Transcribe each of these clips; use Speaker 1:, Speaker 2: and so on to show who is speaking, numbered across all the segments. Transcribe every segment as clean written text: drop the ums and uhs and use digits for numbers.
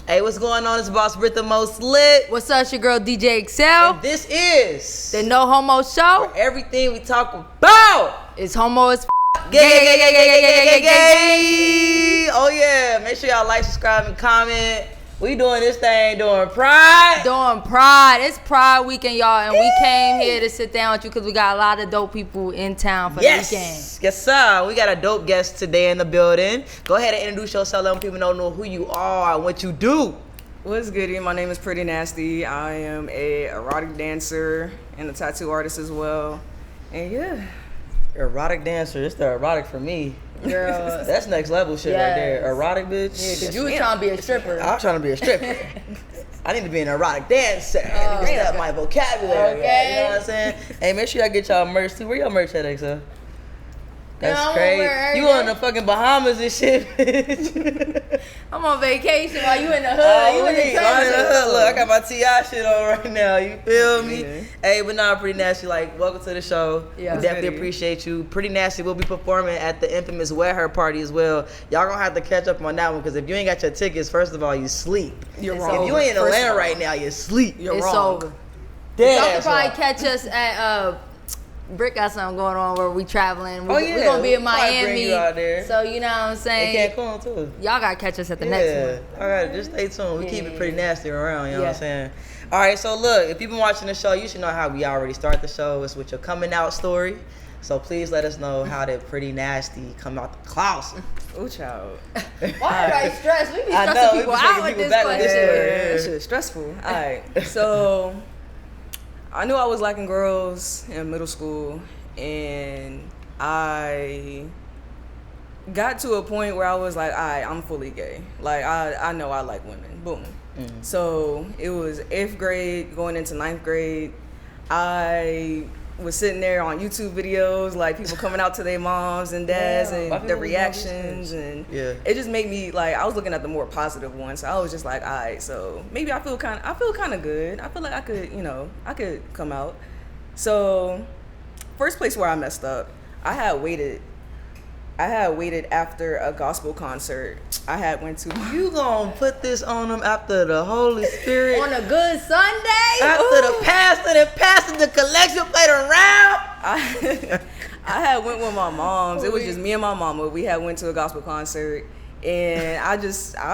Speaker 1: Hey, what's going on? It's Boss Britt, the most lit.
Speaker 2: What's up, it's your girl DJ eXeL.
Speaker 1: And this is
Speaker 2: the No Homo Show.
Speaker 1: Where everything we talk about
Speaker 2: is homo as
Speaker 1: gay. Oh yeah, make sure y'all like, subscribe, and comment. We doing this thing during Pride.
Speaker 2: It's Pride weekend, y'all, and we came here to sit down with you because we got a lot of dope people in town for the weekend.
Speaker 1: Yes, sir. We got a dope guest today in the building. Go ahead and introduce yourself. Let people know who you are and what you do.
Speaker 3: What's good? My name is Pretty Naasty. I am a erotic dancer and a tattoo artist as well. And yeah.
Speaker 1: Erotic dancer. It's the erotic for me.
Speaker 2: Girl.
Speaker 1: That's next level shit right there. Erotic, bitch.
Speaker 2: Yeah, because you was trying to be a stripper.
Speaker 1: I was trying to be a stripper. I need to be an erotic dancer. I need to step my vocabulary.
Speaker 2: Okay.
Speaker 1: You know what I'm saying? Hey, make sure y'all get y'all merch too. Where your merch at, eXeL? That's crazy. You on the fucking Bahamas and shit, bitch.
Speaker 2: I'm on vacation while you in the hood. You in the
Speaker 1: hood. Look, I got my T.I. shit on right now. You feel me?
Speaker 3: Yeah.
Speaker 1: Hey, but nah, Pretty Naasty. Like, welcome to the show.
Speaker 2: Yeah.
Speaker 1: We definitely appreciate you. Pretty Naasty will be performing at the infamous Wet Her party as well. Y'all gonna have to catch up on that one because if you ain't got your tickets, first of all, you sleep.
Speaker 3: You're
Speaker 2: It's
Speaker 3: wrong.
Speaker 1: If you ain't in Atlanta right now, you sleep.
Speaker 3: You're
Speaker 2: It's
Speaker 3: wrong.
Speaker 2: over.
Speaker 1: Dead
Speaker 2: Y'all
Speaker 1: ass
Speaker 2: can probably
Speaker 1: wrong.
Speaker 2: catch us at Britt got something going on where we traveling.
Speaker 1: Oh, yeah.
Speaker 2: We're gonna be in
Speaker 1: We'll probably bring
Speaker 2: Miami.
Speaker 1: you out there.
Speaker 2: So you know what I'm
Speaker 1: And
Speaker 2: saying?
Speaker 1: Cancun too.
Speaker 2: Y'all gotta catch us at the next one.
Speaker 1: All right, just stay tuned. We keep it pretty nasty around, you know what I'm
Speaker 2: Yeah.
Speaker 1: saying? All right, so look, if you've been watching the show, you should know how we already start the show. It's with your coming out story. So please let us know how did Pretty Naasty come out the closet.
Speaker 3: Ooh, child.
Speaker 2: Why everybody stressed? We be
Speaker 1: I know,
Speaker 2: stressing
Speaker 1: we
Speaker 2: people
Speaker 1: be
Speaker 2: out
Speaker 1: taking
Speaker 2: with
Speaker 1: people
Speaker 2: this
Speaker 1: back with this
Speaker 2: question.
Speaker 1: story.
Speaker 3: That shit is stressful. All right. So I knew I was liking girls in middle school, and I got to a point where I was like, all right, I'm fully gay. Like, I know I like women. Boom. So it was 8th grade going into 9th grade. I was sitting there on YouTube videos, like people coming out to their moms and dads and their reactions, and it just made me like, I was looking at the more positive ones. So I was just like, all right, so maybe I feel kind of good. I feel like I could, I could come out. So first place where I messed up, I had waited after a gospel concert. I had went to.
Speaker 1: You gonna put this on them after the Holy Spirit?
Speaker 2: On a good Sunday?
Speaker 1: After the pastor that passed the collection plate around?
Speaker 3: I had went with my moms. It was just me and my mama. We had went to a gospel concert. And I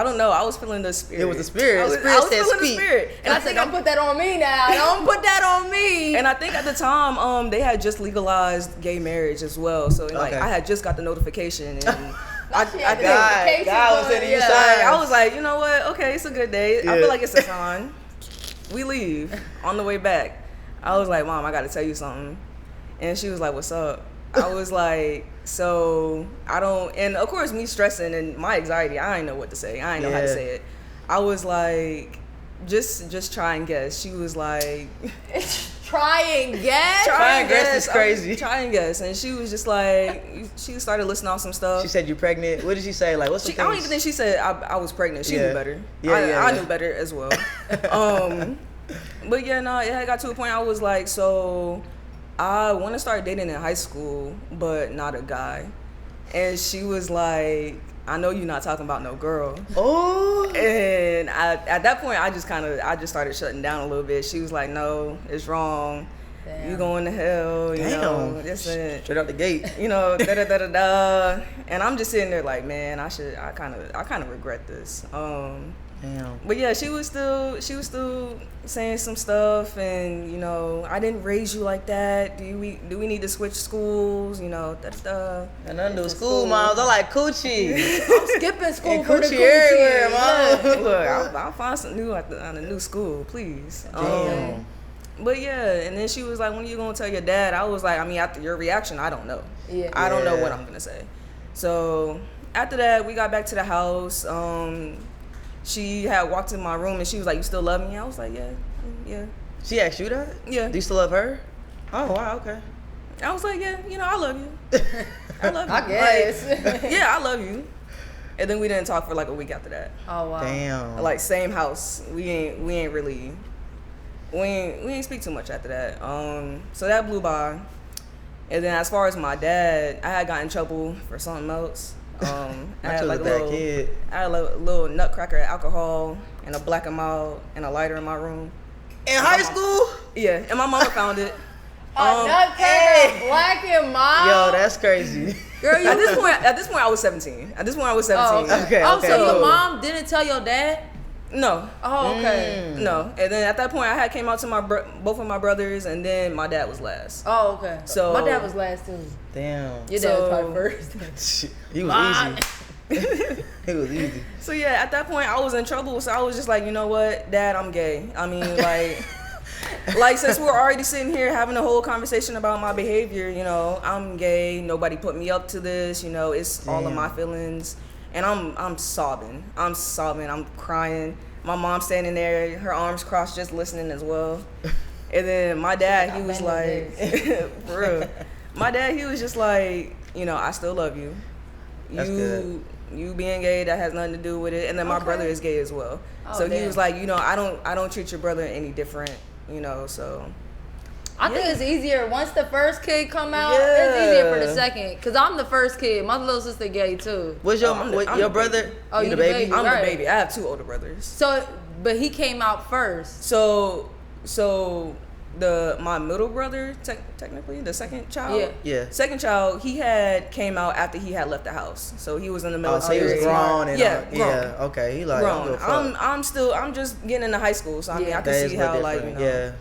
Speaker 3: don't know. I was feeling the spirit.
Speaker 1: It was the spirit.
Speaker 3: I was feeling the spirit.
Speaker 2: And I said, don't put that on me now. Don't put that on me.
Speaker 3: And I think at the time, they had just legalized gay marriage as well. So like, I had just got the notification, and God
Speaker 1: was sending you signs.
Speaker 3: I was like, you know what? Okay, it's a good day. I feel like it's a sign. We leave on the way back. I was like, Mom, I got to tell you something. And she was like, what's up? I was like, so I don't, and of course me stressing and my anxiety, I didn't know what to say. I didn't know how to say it. I was like, just try and guess. She was like,
Speaker 2: Try and guess?
Speaker 1: Try and guess is crazy.
Speaker 3: Try and guess. And she was just like, she started listing off some stuff.
Speaker 1: She said you pregnant. What did she say? Like, what's the
Speaker 3: I don't even think she said I was pregnant. She knew better. I knew better as well. But yeah, no, it got to a point I was like, so I want to start dating in high school, but not a guy. And she was like, I know you're not talking about no girl.
Speaker 1: Oh.
Speaker 3: And at that point, I just started shutting down a little bit. She was like, no, it's wrong. Damn. You going to hell, you know.
Speaker 1: Straight out the gate.
Speaker 3: Da-da-da-da-da. And I'm just sitting there like, man, I kind of regret this.
Speaker 1: Damn.
Speaker 3: But yeah, she was still saying some stuff, and I didn't raise you like that. Do we need to switch schools? Da-da-da.
Speaker 1: And I do school moms. I like coochie.
Speaker 2: I'm skipping school
Speaker 1: and
Speaker 2: for the
Speaker 1: coochie everywhere, mom.
Speaker 3: Look, I'll find something new at a new school, please.
Speaker 1: Damn.
Speaker 3: But yeah, and then she was like, when are you gonna tell your dad? I was like, I mean, after your reaction, I don't know.
Speaker 2: Yeah.
Speaker 3: I don't know what I'm gonna say. So after that, we got back to the house. She had walked in my room and she was like, you still love me? I was like, yeah.
Speaker 1: She asked you that?
Speaker 3: Yeah.
Speaker 1: Do you still love her? Oh, wow, okay.
Speaker 3: I was like, yeah, I love you. I love you.
Speaker 2: I guess.
Speaker 3: Like, yeah, I love you. And then we didn't talk for like a week after that.
Speaker 2: Oh, wow.
Speaker 1: Damn.
Speaker 3: Like, same house. We ain't speak too much after that. So that blew by. And then as far as my dad, I had gotten in trouble for something else. I had like a
Speaker 1: bad
Speaker 3: little
Speaker 1: kid.
Speaker 3: I had a little nutcracker alcohol and a Black and Mild and a lighter in my room.
Speaker 1: In high school?
Speaker 3: Yeah, and my mama found it.
Speaker 2: Nutcracker, Black and Mild.
Speaker 1: Yo, that's crazy.
Speaker 2: Girl, you
Speaker 3: At this point, I was 17.
Speaker 2: Oh,
Speaker 1: Okay,
Speaker 2: oh,
Speaker 1: okay,
Speaker 2: so your
Speaker 1: cool.
Speaker 2: mom didn't tell your dad?
Speaker 3: No,
Speaker 2: Oh, okay.
Speaker 3: no. And then at that point, I had came out to both of my brothers, and then my dad was last.
Speaker 2: Oh, okay.
Speaker 3: So-
Speaker 2: my dad was last too.
Speaker 1: Damn.
Speaker 2: Your dad
Speaker 3: So-
Speaker 2: was probably first.
Speaker 1: He was
Speaker 2: Mom.
Speaker 1: easy. He was easy.
Speaker 3: So yeah, at that point, I was in trouble. So I was just like, you know what, Dad, I'm gay. I mean, like since we're already sitting here having a whole conversation about my behavior, you know, I'm gay. Nobody put me up to this. You know, it's all of my feelings, and I'm sobbing. I'm crying. My mom's standing there, her arms crossed, just listening as well. And then my dad, he was like, for real. My dad, he was just like, you know, I still love you.
Speaker 1: That's good.
Speaker 3: You being gay, that has nothing to do with it. And then my brother is gay as well.
Speaker 2: Oh,
Speaker 3: So he
Speaker 2: damn.
Speaker 3: was like, you know, I don't treat your brother any different, you know, so.
Speaker 2: I think it's easier once the first kid come out.
Speaker 1: Yeah.
Speaker 2: It's easier for the second, cause I'm the first kid. My little sister gay too.
Speaker 1: What's your
Speaker 3: I'm
Speaker 1: your
Speaker 3: the
Speaker 1: brother?
Speaker 3: baby.
Speaker 2: Oh,
Speaker 1: you
Speaker 2: you
Speaker 1: the
Speaker 2: the
Speaker 1: baby?
Speaker 2: baby.
Speaker 3: I'm
Speaker 2: Right.
Speaker 3: the baby. I have 2 older brothers.
Speaker 2: So, but he came out first.
Speaker 3: So my middle brother, technically, the second child.
Speaker 1: Yeah.
Speaker 3: Second child, he came out after he had left the house. So he was in the
Speaker 1: Oh, so
Speaker 3: military.
Speaker 1: he was grown and
Speaker 3: Yeah,
Speaker 1: all,
Speaker 3: grown.
Speaker 1: yeah. Okay, he like I don't
Speaker 3: Grown.
Speaker 1: give a fuck.
Speaker 3: I'm just getting into high school, so I mean,
Speaker 2: Yeah.
Speaker 3: I can
Speaker 1: That
Speaker 3: see
Speaker 1: is a little
Speaker 3: how like, you
Speaker 1: different.
Speaker 3: know.
Speaker 1: Yeah.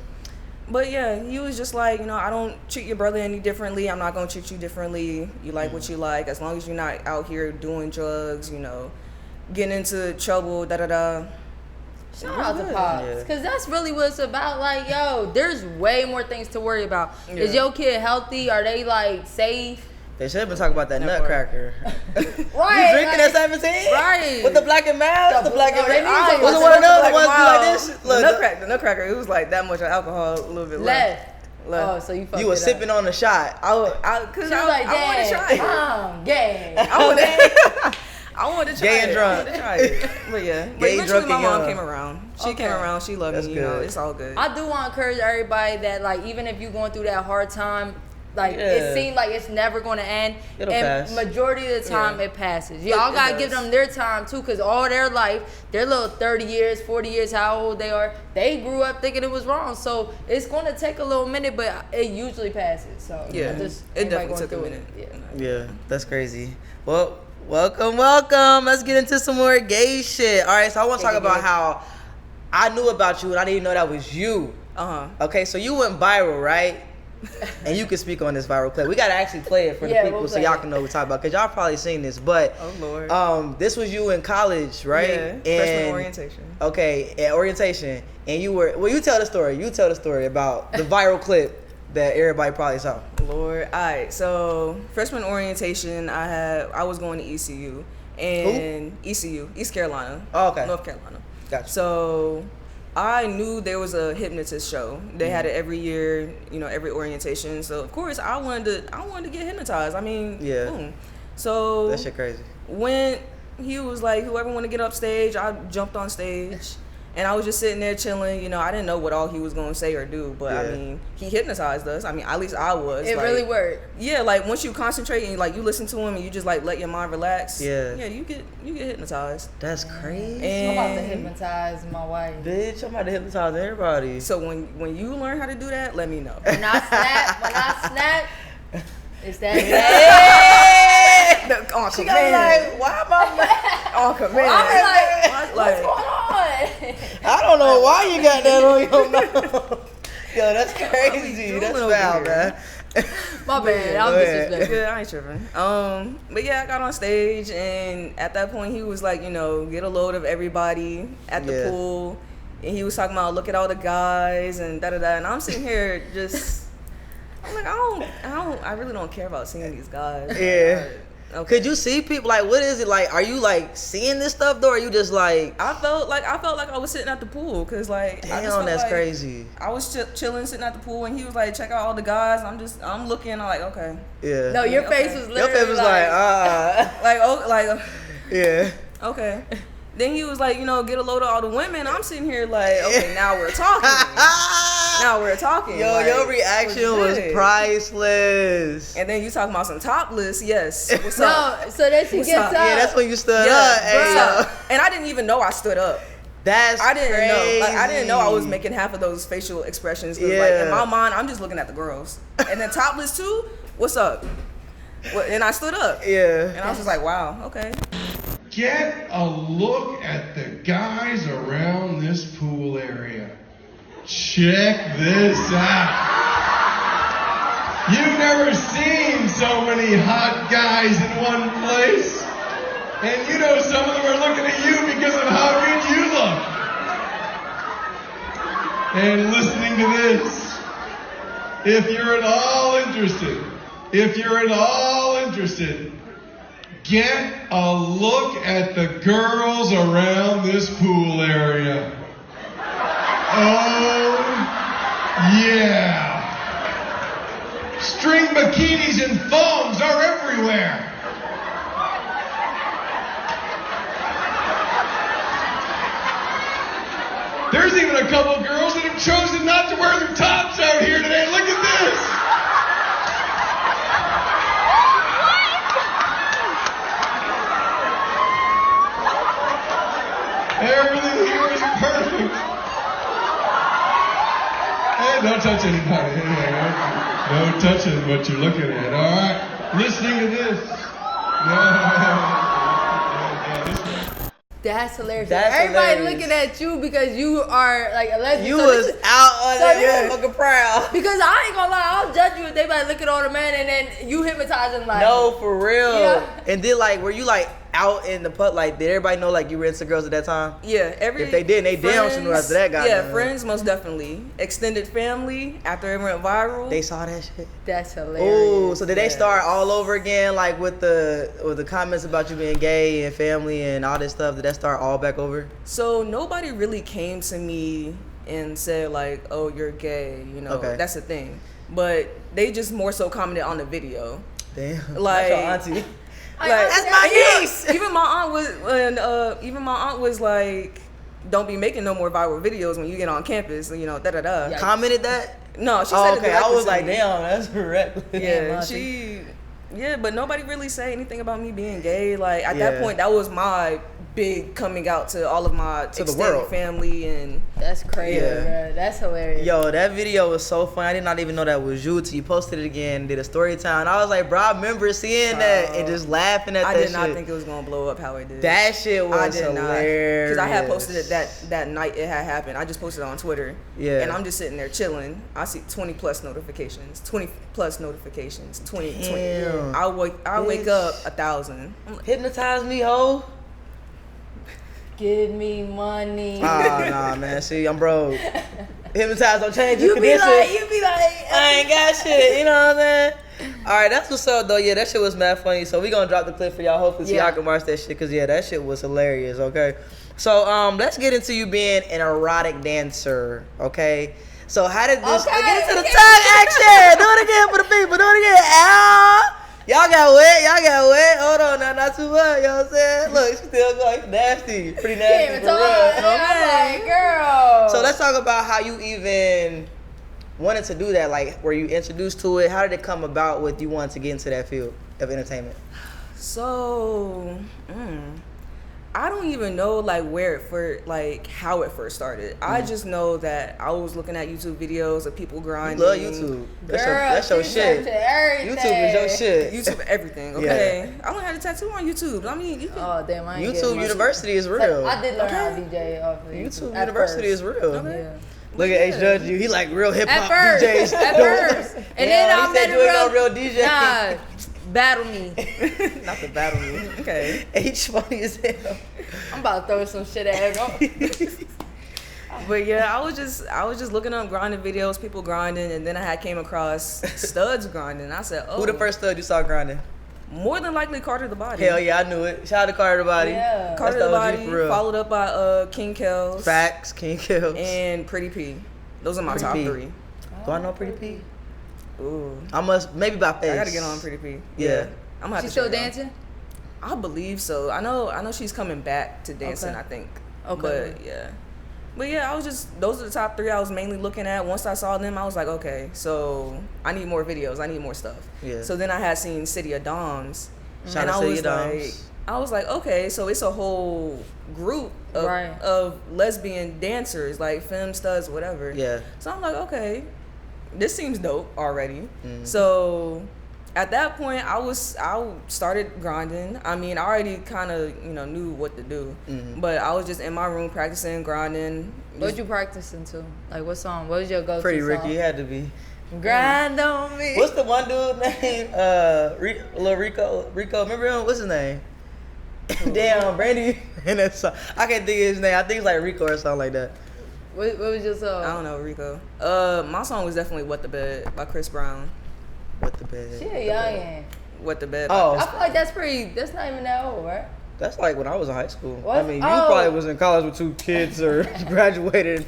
Speaker 3: But yeah, he was just like, you know, I don't treat your brother any differently. I'm not gonna treat you differently. You like what you like, as long as you're not out here doing drugs, you know, getting into trouble, da da da.
Speaker 2: Shout out to
Speaker 3: good.
Speaker 2: Pops,
Speaker 1: Yeah.
Speaker 2: cause that's really what it's about. Like, yo, there's way more things to worry about. Is
Speaker 3: Yeah.
Speaker 2: your kid healthy? Are they like safe?
Speaker 1: They should have been talking about that
Speaker 3: That
Speaker 1: nutcracker.
Speaker 2: Right.
Speaker 1: You drinking
Speaker 2: like,
Speaker 1: at 17?
Speaker 2: Right.
Speaker 1: With the black and mild? The black and
Speaker 2: they need
Speaker 1: mild.
Speaker 2: some-
Speaker 1: Was it
Speaker 2: some
Speaker 1: one of those?
Speaker 3: Black
Speaker 1: The ones
Speaker 3: and
Speaker 1: do like
Speaker 3: Mild.
Speaker 1: this?
Speaker 3: The
Speaker 1: Look,
Speaker 3: the nutcracker, it was like that much alcohol, a little bit left.
Speaker 2: Left. Oh, so you fucked
Speaker 1: you were
Speaker 2: it up.
Speaker 1: sipping on the shot.
Speaker 3: Cause
Speaker 2: She was like,
Speaker 3: I wanted to try it.
Speaker 2: I'm gay.
Speaker 3: I wanted to try
Speaker 1: Gay
Speaker 3: it.
Speaker 1: and drunk.
Speaker 3: I wanted to try it. But yeah. But
Speaker 1: Gay,
Speaker 3: eventually
Speaker 1: drunk,
Speaker 3: my
Speaker 1: and
Speaker 3: mom
Speaker 1: young.
Speaker 3: came around. She
Speaker 2: Okay.
Speaker 3: came around. She loved
Speaker 1: That's
Speaker 3: me. You know,
Speaker 1: good.
Speaker 3: it's all good.
Speaker 2: I do want to encourage everybody that, like, even if you're going through that hard time, like,
Speaker 1: Yeah.
Speaker 2: it seems like it's never going to end.
Speaker 1: It'll
Speaker 2: and
Speaker 1: pass.
Speaker 2: majority of the time,
Speaker 3: Yeah.
Speaker 2: it passes. Y'all
Speaker 3: It
Speaker 2: got to
Speaker 3: does.
Speaker 2: give them their time, too, because all their life, their little 30 years, 40 years, how old they are, they grew up thinking it was wrong. So it's going to take a little minute, but it usually passes. So
Speaker 3: Yeah.
Speaker 2: I just
Speaker 3: It
Speaker 2: anybody
Speaker 3: definitely
Speaker 2: going
Speaker 3: took a
Speaker 2: through
Speaker 3: minute.
Speaker 2: it, Yeah.
Speaker 1: Yeah, that's crazy. Well, welcome. Let's get into some more gay shit. All right, so I want to talk about how I knew about you and I didn't even know that was you.
Speaker 3: Uh-huh.
Speaker 1: Okay, so you went viral, right? And you can speak on this viral clip. We gotta actually play it for the
Speaker 2: Yeah,
Speaker 1: people
Speaker 2: we'll
Speaker 1: so
Speaker 2: play
Speaker 1: y'all
Speaker 2: it.
Speaker 1: can know what we're talking about. Cause y'all probably seen this, but
Speaker 3: Oh, Lord.
Speaker 1: this was you in college, right?
Speaker 3: Yeah. Freshman orientation.
Speaker 1: Okay, at orientation, and you were you tell the story. You tell the story about the viral clip that everybody probably saw.
Speaker 3: Lord. All right. So freshman orientation, I was going to ECU and ECU, East Carolina.
Speaker 1: Oh, okay.
Speaker 3: North Carolina.
Speaker 1: Gotcha.
Speaker 3: So I knew there was a hypnotist show. They had it every year, you know, every orientation. So of course I wanted to get hypnotized. I mean,
Speaker 1: Yeah.
Speaker 3: boom. So
Speaker 1: That shit crazy.
Speaker 3: when he was like, whoever want to get up stage, I jumped on stage. And I was just sitting there chilling. You know, I didn't know what all he was going to say or do. But, I
Speaker 1: Yeah.
Speaker 3: mean, he hypnotized us. I mean, at least I was.
Speaker 2: It
Speaker 3: like,
Speaker 2: really worked.
Speaker 3: Yeah, like, once you concentrate and, like, you listen to him and you just, like, let your mind relax.
Speaker 1: Yeah.
Speaker 3: Yeah, you get hypnotized.
Speaker 1: That's crazy.
Speaker 3: And
Speaker 2: I'm about to hypnotize my wife.
Speaker 1: Bitch, I'm about to hypnotize everybody.
Speaker 3: so when you learn how to do that, let me know.
Speaker 2: When I snap, it's that
Speaker 3: On
Speaker 1: She
Speaker 3: command.
Speaker 1: got like, why am I?
Speaker 3: On command.
Speaker 2: I'm like,
Speaker 3: Like,
Speaker 2: what's going on?
Speaker 1: I don't know why you got that on your mouth. Yo, that's crazy.
Speaker 3: drooling
Speaker 1: That's
Speaker 3: over
Speaker 1: foul,
Speaker 3: here.
Speaker 1: man.
Speaker 2: My bad. I'm
Speaker 1: Go ahead.
Speaker 2: disrespectful.
Speaker 3: good, I ain't tripping. But yeah, I got on stage, and at that point, he was like, you know, get a load of everybody at the
Speaker 1: Yeah.
Speaker 3: pool, and he was talking about look at all the guys and da da da, and I'm sitting here just, I'm like, I really don't care about seeing these guys.
Speaker 1: Yeah.
Speaker 3: Okay.
Speaker 1: Could you see people like what is it like? Are you like seeing this stuff though? Or are you just like,
Speaker 3: I felt like I was sitting at the pool because like I just
Speaker 1: damn,
Speaker 3: felt
Speaker 1: that's
Speaker 3: like
Speaker 1: crazy.
Speaker 3: I was chilling sitting at the pool, and he was like, check out all the guys. I'm looking. I'm like, okay,
Speaker 1: Yeah.
Speaker 2: No, your
Speaker 3: Okay.
Speaker 2: face was
Speaker 1: Your
Speaker 2: literally
Speaker 1: face was like,
Speaker 3: like oh like.
Speaker 1: yeah.
Speaker 3: Okay. Then he was like, you know, get a load of all the women. I'm sitting here like, okay, now we're talking. Now we're talking.
Speaker 1: Yo,
Speaker 3: like,
Speaker 1: your reaction was
Speaker 3: good.
Speaker 1: priceless.
Speaker 3: And then you talking about some topless. Yes. What's
Speaker 2: No,
Speaker 3: up?
Speaker 2: so then she
Speaker 3: What's
Speaker 2: gets
Speaker 3: up?
Speaker 2: up.
Speaker 1: Yeah, that's when you stood
Speaker 3: Yeah,
Speaker 1: up. Hey,
Speaker 3: bruh.
Speaker 1: yo.
Speaker 3: And I didn't even know I stood up.
Speaker 1: That's
Speaker 3: I didn't
Speaker 1: crazy.
Speaker 3: know. Like, I didn't know I was making half of those facial expressions. 'Cause, like, in my mind, I'm just looking at the girls. And then topless too. What's up? And I stood up.
Speaker 1: Yeah.
Speaker 3: And I was just like, wow, okay.
Speaker 4: Get a look at the guys around this pool area. Check this out. You've never seen so many hot guys in one place. And you know some of them are looking at you because of how good you look. And listening to this, if you're at all interested, get a look at the girls around this pool area. Oh, yeah. String bikinis and thongs are everywhere. There's even a couple girls that have chosen not to wear their tops out here today. Look at this. Everything here is perfect. Hey, don't touch anybody. No touching what you're looking at, all right? Listening to this.
Speaker 2: That's hilarious.
Speaker 1: That's
Speaker 2: Everybody
Speaker 1: hilarious.
Speaker 2: looking at you because you are like a lesbian.
Speaker 1: You
Speaker 2: So
Speaker 1: was
Speaker 2: this is-
Speaker 1: out on
Speaker 2: so
Speaker 1: that
Speaker 2: this is-
Speaker 1: motherfucking proud.
Speaker 2: Because I ain't gonna lie, I'll judge you if they like looking on a man and then you hypnotizing like.
Speaker 1: No, for real.
Speaker 2: Yeah.
Speaker 1: And then like, were you like out in the pub? Like, did everybody know like you were into girls at that time?
Speaker 3: Yeah,
Speaker 1: If they didn't, they damn sure knew after that guy.
Speaker 3: Yeah, friends most definitely. Extended family after it went viral.
Speaker 1: They saw that shit.
Speaker 2: That's hilarious.
Speaker 1: Oh, so did they
Speaker 3: Yeah.
Speaker 1: start all over again, like with the comments about you being gay and family and all this stuff? Did that start all back over?
Speaker 3: So nobody really came to me and said like, "Oh, you're gay," you know.
Speaker 1: Okay.
Speaker 3: That's the thing. But they just more so commented on the video.
Speaker 1: Damn.
Speaker 3: Like-
Speaker 1: That's your auntie.
Speaker 3: Like,
Speaker 1: That's my niece.
Speaker 3: Even my aunt was like, "Don't be making no more viral videos when you get on campus," you know, da da da.
Speaker 2: Yeah.
Speaker 1: Commented that?
Speaker 3: No, she
Speaker 1: Oh,
Speaker 3: said it
Speaker 1: okay. I
Speaker 3: directly
Speaker 1: was
Speaker 3: to
Speaker 1: like,
Speaker 3: me.
Speaker 1: damn, that's correct.
Speaker 3: Yeah,
Speaker 2: Auntie.
Speaker 3: but nobody really said anything about me being gay. Like at
Speaker 1: Yeah.
Speaker 3: that point, that was my big coming out to all of my
Speaker 1: To the
Speaker 3: extended
Speaker 1: world.
Speaker 3: family and
Speaker 2: That's crazy,
Speaker 1: Yeah.
Speaker 2: bro. That's hilarious.
Speaker 1: Yo, that video was so funny. I did not even know that was you till you posted it again, did a story time. I was like, bro, I remember seeing that and just laughing at
Speaker 3: I
Speaker 1: that
Speaker 3: did not
Speaker 1: shit.
Speaker 3: think it was gonna blow up how it did.
Speaker 1: That shit was
Speaker 3: I did
Speaker 1: hilarious.
Speaker 3: because I had posted it that night it had happened. I just posted it on Twitter.
Speaker 1: Yeah.
Speaker 3: And I'm just sitting there chilling. I see 20 plus notifications. 20 plus notifications. 20.
Speaker 1: Damn.
Speaker 3: I wake
Speaker 1: Bitch.
Speaker 3: up 1,000. I'm like,
Speaker 1: Hypnotize me, ho.
Speaker 2: Give me money.
Speaker 1: Nah, man. See, I'm broke. Hypnotize don't change the
Speaker 2: you be
Speaker 1: condition.
Speaker 2: like,
Speaker 1: I ain't got shit. You know what I'm saying? All right, that's what's up, though. Yeah, that shit was mad funny. So we gonna drop the clip for y'all. Hopefully, so
Speaker 2: Yeah.
Speaker 1: y'all can watch that shit. Cause yeah, that shit was hilarious. Okay. So let's get into you being an erotic dancer. Okay. So how did this?
Speaker 2: Okay,
Speaker 1: Get into the
Speaker 2: okay.
Speaker 1: tongue action. Do it again for the people. Do it again. Ow. Y'all got wet. Hold on, now, not too much. You know what I'm saying? Look, it's still going nasty. Pretty nasty
Speaker 2: Can't
Speaker 1: for
Speaker 2: even talk.
Speaker 1: real.
Speaker 2: I'm like, girl.
Speaker 1: So let's talk about how you even wanted to do that. Like, were you introduced to it? How did it come about with you wanting to get into that field of entertainment?
Speaker 3: So, I don't even know like where it first, like how it first started. I just know that I was looking at YouTube videos of people
Speaker 1: You
Speaker 3: grinding.
Speaker 1: love YouTube. That's your
Speaker 2: she
Speaker 1: shit.
Speaker 2: searching everything.
Speaker 1: YouTube is your shit.
Speaker 3: YouTube, everything. Okay, I only had a tattoo on YouTube. I mean, you can.
Speaker 2: Oh damn! I ain't
Speaker 1: YouTube
Speaker 2: getting
Speaker 1: University is
Speaker 2: much.
Speaker 1: real.
Speaker 2: I did learn how to
Speaker 3: Okay.
Speaker 2: DJ off of
Speaker 1: YouTube
Speaker 2: at
Speaker 1: University is
Speaker 2: first.
Speaker 1: real.
Speaker 3: Okay.
Speaker 2: Yeah.
Speaker 1: Look at H Judge you. He like real hip
Speaker 2: At
Speaker 1: hop
Speaker 2: first,
Speaker 1: DJs.
Speaker 2: at first, and then I
Speaker 1: he
Speaker 2: met
Speaker 1: said
Speaker 2: a
Speaker 1: you ain't no real DJ.
Speaker 2: Nah, battle me.
Speaker 3: Not the battle me. Okay.
Speaker 1: H funny as hell.
Speaker 2: I'm about to throw some shit at everyone.
Speaker 3: But yeah, I was just looking up grinding videos, people grinding, and then I had came across studs grinding. I said, oh,
Speaker 1: Who the first stud you saw grinding?
Speaker 3: more than likely Carter the Body.
Speaker 1: Hell yeah, I knew it. Shout out to Carter the Body.
Speaker 2: Yeah.
Speaker 3: Carter
Speaker 1: That's
Speaker 3: the
Speaker 1: OG
Speaker 3: Body,
Speaker 1: for real.
Speaker 3: followed up by King Kels
Speaker 1: Facts, King Kills.
Speaker 3: and Pretty P. Those are my
Speaker 1: Pretty
Speaker 3: top
Speaker 1: P.
Speaker 3: 3.
Speaker 1: Do I know Pretty P?
Speaker 3: Ooh,
Speaker 1: I must, maybe by face.
Speaker 3: I gotta get on Pretty P.
Speaker 1: Yeah.
Speaker 3: I'm gonna have
Speaker 2: She
Speaker 3: to
Speaker 2: still
Speaker 3: check it out.
Speaker 2: dancing?
Speaker 3: I believe so. I know she's coming back to dancing.
Speaker 2: Okay.
Speaker 3: I think.
Speaker 2: Okay.
Speaker 3: But yeah. But yeah, those are the top 3 I was mainly looking at. Once I saw them, I was like, okay, so I need more videos. I need more stuff.
Speaker 1: Yeah.
Speaker 3: So then I had seen City of Doms.
Speaker 1: Shout
Speaker 3: and
Speaker 1: out City of Doms.
Speaker 3: I was like, okay, so it's a whole group of lesbian dancers, like femme studs, whatever.
Speaker 1: Yeah.
Speaker 3: So I'm like, okay, this seems dope already. So at that point, I started grinding. I mean, I already kind of, knew what to do. But I was just in my room practicing, grinding.
Speaker 2: What you practicing to? Like, what song? What was your go-to
Speaker 1: Pretty
Speaker 2: song?
Speaker 1: Ricky, it had to be.
Speaker 2: Grind on me.
Speaker 1: What's the one dude name? Lil Rico. Remember him? What's his name? Damn, Brandy. And that song. I can't think of his name. I think it's like Rico or something like that.
Speaker 2: What was your song?
Speaker 3: I don't know, Rico. My song was definitely "What the Bed" by Chris Brown.
Speaker 1: What the bed?
Speaker 2: She a youngin'.
Speaker 3: "What the Bed."
Speaker 1: Oh.
Speaker 2: I feel like that's not even that old, right?
Speaker 1: That's like when I was in high school.
Speaker 2: What?
Speaker 1: I mean, you
Speaker 2: Oh.
Speaker 1: probably was in college with 2 kids or graduated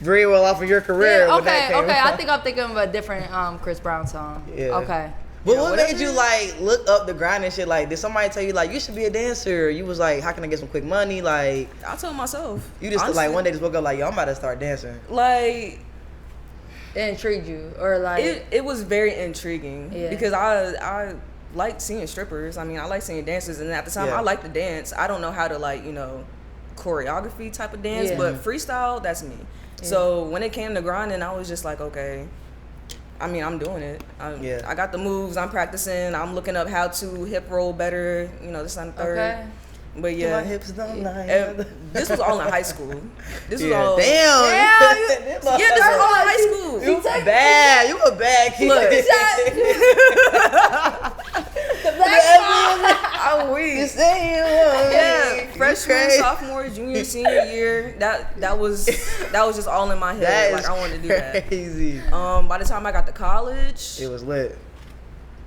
Speaker 1: very well off of your career.
Speaker 2: Yeah,
Speaker 1: when that came
Speaker 2: okay.
Speaker 1: out.
Speaker 2: I think I'm thinking of a different Chris Brown song.
Speaker 1: Yeah.
Speaker 2: Okay.
Speaker 1: But
Speaker 3: Yeah,
Speaker 1: what
Speaker 3: whatever.
Speaker 1: made you like look up the grind and shit? Like, did somebody tell you like you should be a dancer? You was like, how can I get some quick money? Like,
Speaker 3: I told myself.
Speaker 1: you just
Speaker 3: honestly,
Speaker 1: like one day just woke up like, yo, I'm about to start dancing.
Speaker 3: like
Speaker 2: It intrigued you, or like
Speaker 3: it was very intriguing
Speaker 2: Yeah.
Speaker 3: because I like seeing strippers. I mean, I like seeing dancers, and at the time,
Speaker 1: Yeah.
Speaker 3: I like to dance. I don't know how to choreography type of dance,
Speaker 2: Yeah.
Speaker 3: but freestyle, that's me.
Speaker 2: Yeah.
Speaker 3: So when it came to grinding, I was just like, okay. I mean, I'm doing it. I got the moves. I'm practicing. I'm looking up how to hip roll better. This and the third.
Speaker 2: okay.
Speaker 3: But yeah,
Speaker 1: My hips don't lie.
Speaker 3: and this was all in high school. This was
Speaker 1: Yeah.
Speaker 3: all.
Speaker 1: Damn.
Speaker 3: Yeah, this was all in high school.
Speaker 1: You bad. You a bad kid.
Speaker 3: Look.
Speaker 2: The black
Speaker 3: I'm weak.
Speaker 1: You say you want me.
Speaker 3: Yeah,
Speaker 1: You
Speaker 3: freshman,
Speaker 1: crazy.
Speaker 3: sophomore, junior, senior year. That was just all in my head.
Speaker 1: That
Speaker 3: Like
Speaker 1: is
Speaker 3: I wanted to do that.
Speaker 1: crazy.
Speaker 3: By the time I got to college,
Speaker 1: It was lit.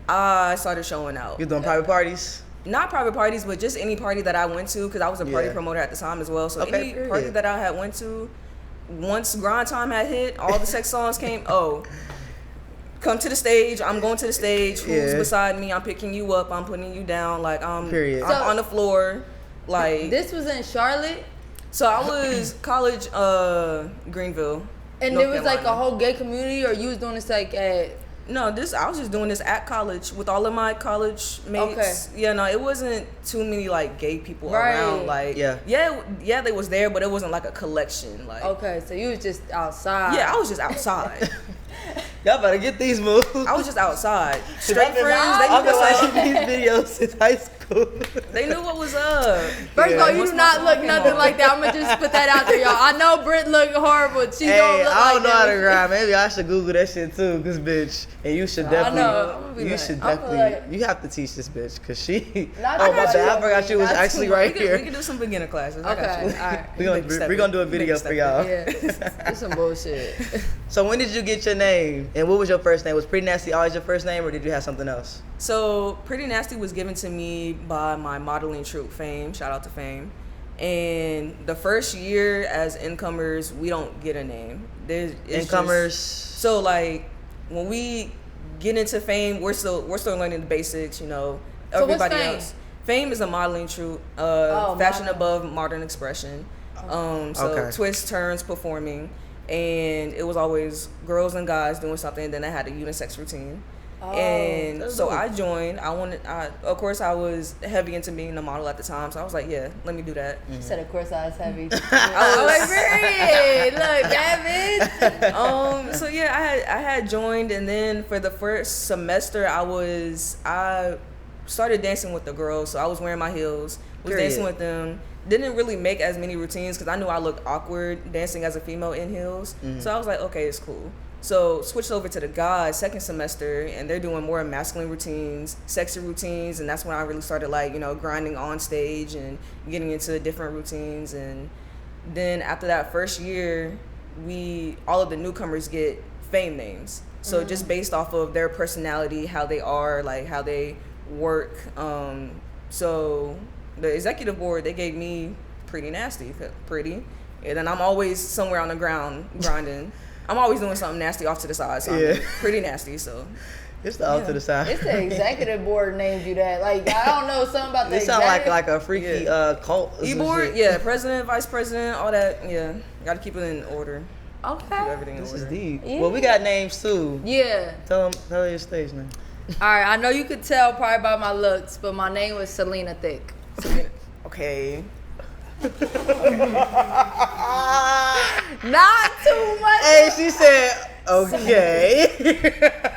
Speaker 3: I started showing out.
Speaker 1: You doing private parties?
Speaker 3: Not private parties, but just any party that I went to, because I was a party
Speaker 1: Yeah.
Speaker 3: promoter at the time as well. So
Speaker 1: Okay,
Speaker 3: any
Speaker 1: period.
Speaker 3: party that I had went to, once grind time had hit, all the sex songs came. Oh, come to the stage. I'm going to the stage. Who's
Speaker 1: Yeah.
Speaker 3: beside me? I'm picking you up. I'm putting you down. Like
Speaker 1: Period.
Speaker 3: I'm on the floor. Like
Speaker 2: This was in Charlotte,
Speaker 3: so I was college, Greenville.
Speaker 2: and
Speaker 3: North
Speaker 2: there was like a
Speaker 3: Carolina.
Speaker 2: whole gay community, or you was doing this like at.
Speaker 3: No, I was just doing this at college with all of my college mates.
Speaker 2: Okay.
Speaker 3: Yeah, no, it wasn't too many like gay people
Speaker 2: Right.
Speaker 3: around. Like, yeah, they was there, but it wasn't like a collection. Like,
Speaker 2: Okay, so you was just outside.
Speaker 3: yeah, I was just outside.
Speaker 1: Y'all better get these moves.
Speaker 3: I was just outside. Straight
Speaker 1: I've been-
Speaker 3: friends,
Speaker 1: I've been
Speaker 3: they
Speaker 1: watching
Speaker 3: knew,
Speaker 1: these videos since high school.
Speaker 3: they knew what was up.
Speaker 2: First of all, you
Speaker 3: Once
Speaker 2: do
Speaker 3: my
Speaker 2: not
Speaker 3: song
Speaker 2: look
Speaker 3: came
Speaker 2: nothing
Speaker 3: on.
Speaker 2: like that. I'm gonna just put that out there, y'all. I know Britt look horrible. She
Speaker 1: Hey,
Speaker 2: don't look
Speaker 1: I don't
Speaker 2: like
Speaker 1: know how to
Speaker 2: that.
Speaker 1: grind. Maybe I should Google that shit too, cause bitch. And you should
Speaker 2: I
Speaker 1: definitely.
Speaker 2: know. I'm gonna be
Speaker 1: You
Speaker 2: like-
Speaker 1: should
Speaker 2: I'm gonna
Speaker 1: definitely.
Speaker 2: like-
Speaker 1: You have to teach this bitch, cause she.
Speaker 2: Not
Speaker 1: Oh
Speaker 2: too
Speaker 1: my
Speaker 2: much,
Speaker 1: bad. I forgot she was
Speaker 2: not too
Speaker 1: actually
Speaker 2: much.
Speaker 1: right
Speaker 3: We
Speaker 1: here.
Speaker 3: can do some beginner classes. I
Speaker 2: Okay,
Speaker 3: got you.
Speaker 2: all right.
Speaker 1: We gonna do a video for y'all.
Speaker 2: Yeah, it's some bullshit.
Speaker 1: So when did you get your name? And what was your first name? Was Pretty Naasty always your first name, or did you have something else?
Speaker 3: So Pretty Naasty was given to me by my modeling troupe, Fame. Shout out to Fame. And the first year as incomers, we don't get a name.
Speaker 1: Incomers.
Speaker 3: So like when we get into Fame, we're still learning the basics.
Speaker 2: So what's
Speaker 3: Everybody
Speaker 2: Fame?
Speaker 3: else. Fame is a modeling troupe, fashion
Speaker 2: modeling.
Speaker 3: above modern expression. So
Speaker 1: Okay.
Speaker 3: twists, turns, performing, and it was always girls and guys doing something. And then I had a unisex routine. And
Speaker 1: that's
Speaker 3: so
Speaker 1: dope.
Speaker 3: I joined. Of course, I was heavy into being a model at the time. So I was like, yeah, let me do that.
Speaker 2: She said, of course, I was heavy.
Speaker 3: I was
Speaker 2: like, Britt, look, that bitch.
Speaker 3: So yeah, I had joined, and then for the first semester, I started dancing with the girls. So I was wearing my heels, was
Speaker 1: Period.
Speaker 3: dancing with them. Didn't really make as many routines because I knew I looked awkward dancing as a female in heels. So I was like, okay, it's cool. So switched over to the guys second semester, and they're doing more masculine routines, sexy routines, and that's when I really started grinding on stage and getting into different routines. And then after that first year, all of the newcomers get Fame names. So just based off of their personality, how they are, like how they work. So the executive board, they gave me Pretty Naasty, pretty, and then I'm always somewhere on the ground grinding. I'm always doing something nasty off to the side, so
Speaker 1: Yeah.
Speaker 3: I'm Pretty Naasty. So
Speaker 1: It's the off to the side.
Speaker 2: It's the executive board named you that. Like, I don't know something about the
Speaker 1: It sound
Speaker 2: executive.
Speaker 1: like a freaky cult. or some
Speaker 3: E-board,
Speaker 1: shit.
Speaker 3: yeah, president, vice president, all that, yeah. Gotta keep it in order. Keep
Speaker 2: Okay.
Speaker 3: everything in
Speaker 1: This
Speaker 3: order.
Speaker 1: is deep.
Speaker 2: Yeah.
Speaker 1: Well, we got names too.
Speaker 2: Yeah.
Speaker 1: Tell your stage name.
Speaker 2: All right. I know you could tell probably by my looks, but my name was Selena Thick.
Speaker 3: Okay.
Speaker 2: Not too much.
Speaker 1: Hey, she said, okay.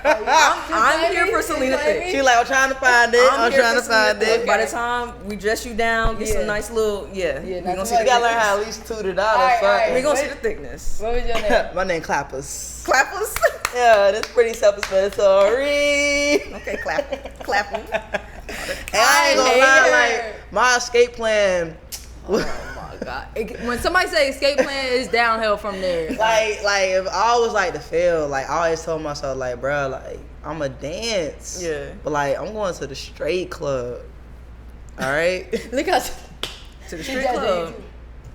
Speaker 3: I'm here for Selena Thick.
Speaker 1: She like, I'm trying to find it. I'm
Speaker 3: here
Speaker 1: trying
Speaker 3: for
Speaker 1: to find
Speaker 3: Selena Thick.
Speaker 1: it.
Speaker 3: By the time we dress you down, get
Speaker 2: Yeah.
Speaker 3: some nice little,
Speaker 2: Yeah,
Speaker 3: we
Speaker 2: not
Speaker 3: gonna
Speaker 2: too
Speaker 3: see
Speaker 2: much.
Speaker 1: You
Speaker 3: the
Speaker 1: gotta learn
Speaker 3: thickness.
Speaker 1: how to at least $2 or
Speaker 2: Alright,
Speaker 1: something.
Speaker 2: alright.
Speaker 3: We gonna see the thickness.
Speaker 2: What was your name?
Speaker 1: My name Clappers.
Speaker 3: Clappers.
Speaker 1: Yeah, that's pretty self-explanatory.
Speaker 3: Okay, clapping.
Speaker 1: And I ain't gonna lie, like my escape plan.
Speaker 2: Oh my God. When somebody say escape plan, it's downhill from there.
Speaker 1: Like if I always like to fail, like I always told myself, like, bro, like I'ma dance.
Speaker 3: Yeah.
Speaker 1: But like I'm going to the straight club. All right.
Speaker 2: Look how
Speaker 3: To the street club.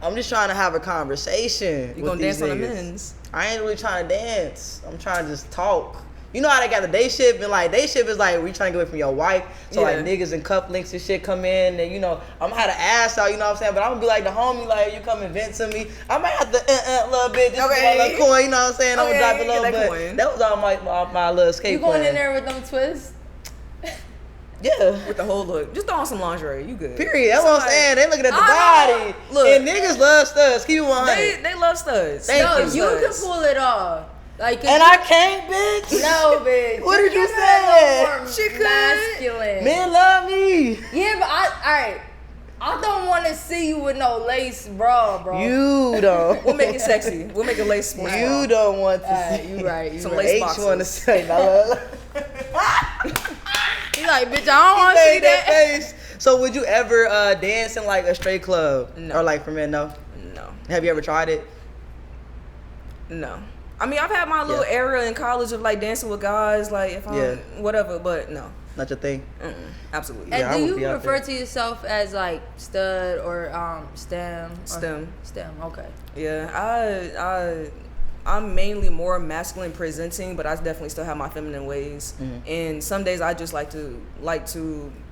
Speaker 1: I'm just trying to have a conversation.
Speaker 3: You
Speaker 1: with
Speaker 3: gonna
Speaker 1: these
Speaker 3: dance on the
Speaker 1: niggas.
Speaker 3: men's.
Speaker 1: I ain't really trying to dance. I'm trying to just talk. You know how they got the day shift, and like day shift is like we trying to get away from your wife. So like
Speaker 3: Yeah.
Speaker 1: niggas and cup links and shit come in, and you know I'm gonna have to ass out. You know what I'm saying? But I'm gonna be like the homie, like you come and vent to me. I might have to a little bit, just
Speaker 3: Okay.
Speaker 1: okay. A little coin. You know what I'm saying? I'm
Speaker 3: Okay,
Speaker 1: gonna drop a
Speaker 3: get
Speaker 1: little
Speaker 3: that
Speaker 1: bit.
Speaker 3: coin.
Speaker 1: That was all my little escape
Speaker 2: you going
Speaker 1: plan.
Speaker 2: in there with them twists?
Speaker 1: Yeah.
Speaker 3: With the whole look. Just throw on some lingerie. You good.
Speaker 1: Period. That's what I'm saying. They looking at the
Speaker 3: I know.
Speaker 1: body.
Speaker 3: Look.
Speaker 1: And niggas love studs. Keep it 100.
Speaker 3: They love studs.
Speaker 1: Thank
Speaker 2: No,
Speaker 1: you.
Speaker 2: you can pull it off. Like, if
Speaker 1: And
Speaker 2: you-
Speaker 1: I can't, bitch.
Speaker 2: No, bitch.
Speaker 1: What did you
Speaker 2: Give her a
Speaker 1: say?
Speaker 2: little more
Speaker 3: She could.
Speaker 2: masculine.
Speaker 1: Men love me.
Speaker 2: Yeah, but alright. I don't want to see you with no lace bra, bro.
Speaker 1: You don't.
Speaker 3: We'll make it sexy. We'll make it lace sports.
Speaker 1: You don't want to
Speaker 2: Alright,
Speaker 1: see.
Speaker 2: you right. You
Speaker 3: Some
Speaker 2: right.
Speaker 3: lace
Speaker 1: H
Speaker 3: boxes.
Speaker 1: want to say, no.
Speaker 2: He's like, bitch, I don't want to see
Speaker 1: Say that
Speaker 2: that.
Speaker 1: face. So would you ever dance in like a straight club?
Speaker 3: No.
Speaker 1: Or like for men? No.
Speaker 3: No.
Speaker 1: Have you ever tried it?
Speaker 3: No. I mean, I've had my little
Speaker 1: Yeah.
Speaker 3: era in college of like dancing with guys, like if I'm
Speaker 1: Yeah.
Speaker 3: whatever, but no.
Speaker 1: Not your thing.
Speaker 3: Absolutely.
Speaker 2: And
Speaker 1: Yeah, I
Speaker 2: do
Speaker 1: would
Speaker 2: you
Speaker 1: be out
Speaker 2: refer
Speaker 1: there.
Speaker 2: to yourself as like stud or STEM?
Speaker 3: STEM.
Speaker 2: STEM, okay.
Speaker 3: Yeah, I'm mainly more masculine presenting, but I definitely still have my feminine ways.
Speaker 1: Mm-hmm.
Speaker 3: And some days I just like to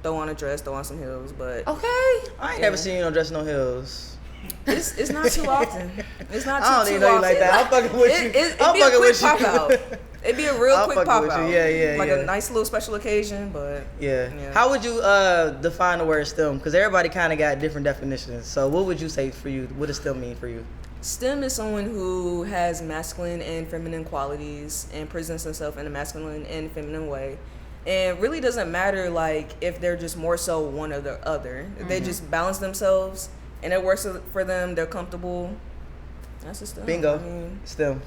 Speaker 3: throw on a dress, throw on some heels, but
Speaker 2: Okay.
Speaker 1: I ain't never seen you no dress no heels.
Speaker 3: it's not too often. It's not too,
Speaker 1: I don't
Speaker 3: too
Speaker 1: even know you
Speaker 3: often.
Speaker 1: like that. I'm fucking with you.
Speaker 3: It'd
Speaker 1: I'm
Speaker 3: be a
Speaker 1: fucking
Speaker 3: quick
Speaker 1: with you.
Speaker 3: pop out. It'd be a real
Speaker 1: I'm
Speaker 3: quick
Speaker 1: fucking
Speaker 3: pop
Speaker 1: with you.
Speaker 3: out.
Speaker 1: Yeah,
Speaker 3: Like
Speaker 1: yeah.
Speaker 3: a nice little special occasion, but
Speaker 1: Yeah.
Speaker 3: Yeah.
Speaker 1: How would you define the word STEM? Because everybody kind of got different definitions. So what would you say for you? What does STEM mean for you?
Speaker 3: STEM is someone who has masculine and feminine qualities and presents themselves in a masculine and feminine way. And really doesn't matter like if they're just more so one or the other. If they just balance themselves and it works for them, they're comfortable. That's a STEM.
Speaker 1: Bingo.
Speaker 3: I mean,
Speaker 1: STEM.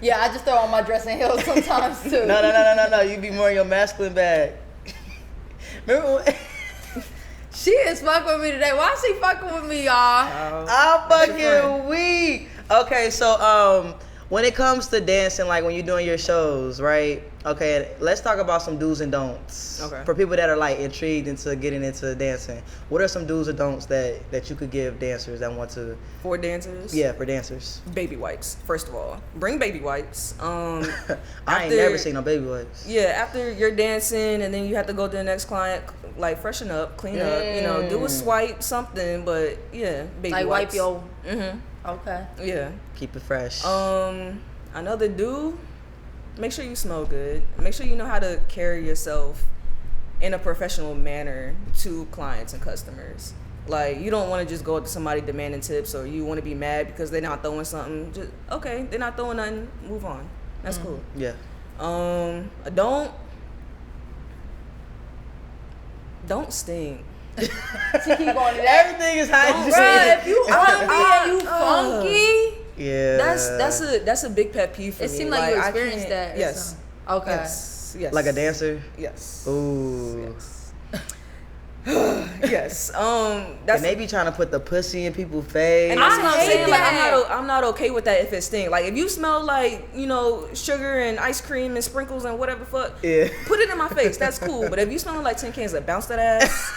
Speaker 2: Yeah, I just throw on my dressing heels sometimes too.
Speaker 1: No. You be more in your masculine bag. Remember when?
Speaker 2: She is fucking with me today. Why she fucking with me, y'all?
Speaker 1: I'm
Speaker 3: That's your
Speaker 1: fucking weak. Okay, so when it comes to dancing, like when you're doing your shows, right? Okay, let's talk about some do's and don'ts.
Speaker 3: Okay.
Speaker 1: For people that are like intrigued into getting into dancing, what are some do's or don'ts that you could give dancers that want to?
Speaker 3: for dancers.
Speaker 1: Yeah, for dancers.
Speaker 3: Baby wipes, first of all. Bring baby wipes.
Speaker 1: I ain't
Speaker 3: after-
Speaker 1: never seen no baby wipes.
Speaker 3: Yeah, after you're dancing and then you have to go to the next client, like freshen up, clean up, you know, do a swipe, something, but yeah, baby
Speaker 2: Like
Speaker 3: wipes.
Speaker 2: wipe your.
Speaker 3: Mm-hmm.
Speaker 2: Okay.
Speaker 3: Yeah.
Speaker 1: Keep it fresh.
Speaker 3: Another do, make sure you smell good. Make sure you know how to carry yourself in a professional manner to clients and customers. Like, you don't want to just go up to somebody demanding tips, or you want to be mad because they're not throwing something. Just, okay, they're not throwing nothing, move on. That's cool.
Speaker 1: Yeah.
Speaker 3: Don't stink.
Speaker 2: She keep going to that.
Speaker 1: Everything is hygiene.
Speaker 2: Bruh, if you ugly and you funky,
Speaker 1: Yeah.
Speaker 3: That's a big pet peeve for
Speaker 2: it
Speaker 3: me.
Speaker 2: seemed like you
Speaker 3: I
Speaker 2: experienced
Speaker 3: can't-
Speaker 2: that. or
Speaker 3: Yes.
Speaker 2: something. Okay.
Speaker 3: Yes.
Speaker 1: Like a dancer.
Speaker 3: Yes.
Speaker 1: Ooh.
Speaker 3: Yes.
Speaker 1: And
Speaker 3: That's
Speaker 1: they be trying to put the pussy in people's face.
Speaker 3: And that's
Speaker 2: I
Speaker 3: what I'm
Speaker 2: hate
Speaker 3: saying. Like,
Speaker 2: that.
Speaker 3: I'm not okay with that if it stinks. Like, if you smell like, you know, sugar and ice cream and sprinkles and whatever the fuck,
Speaker 1: Yeah.
Speaker 3: put it in my face. That's cool. But if you smell like tin cans that bounce that ass,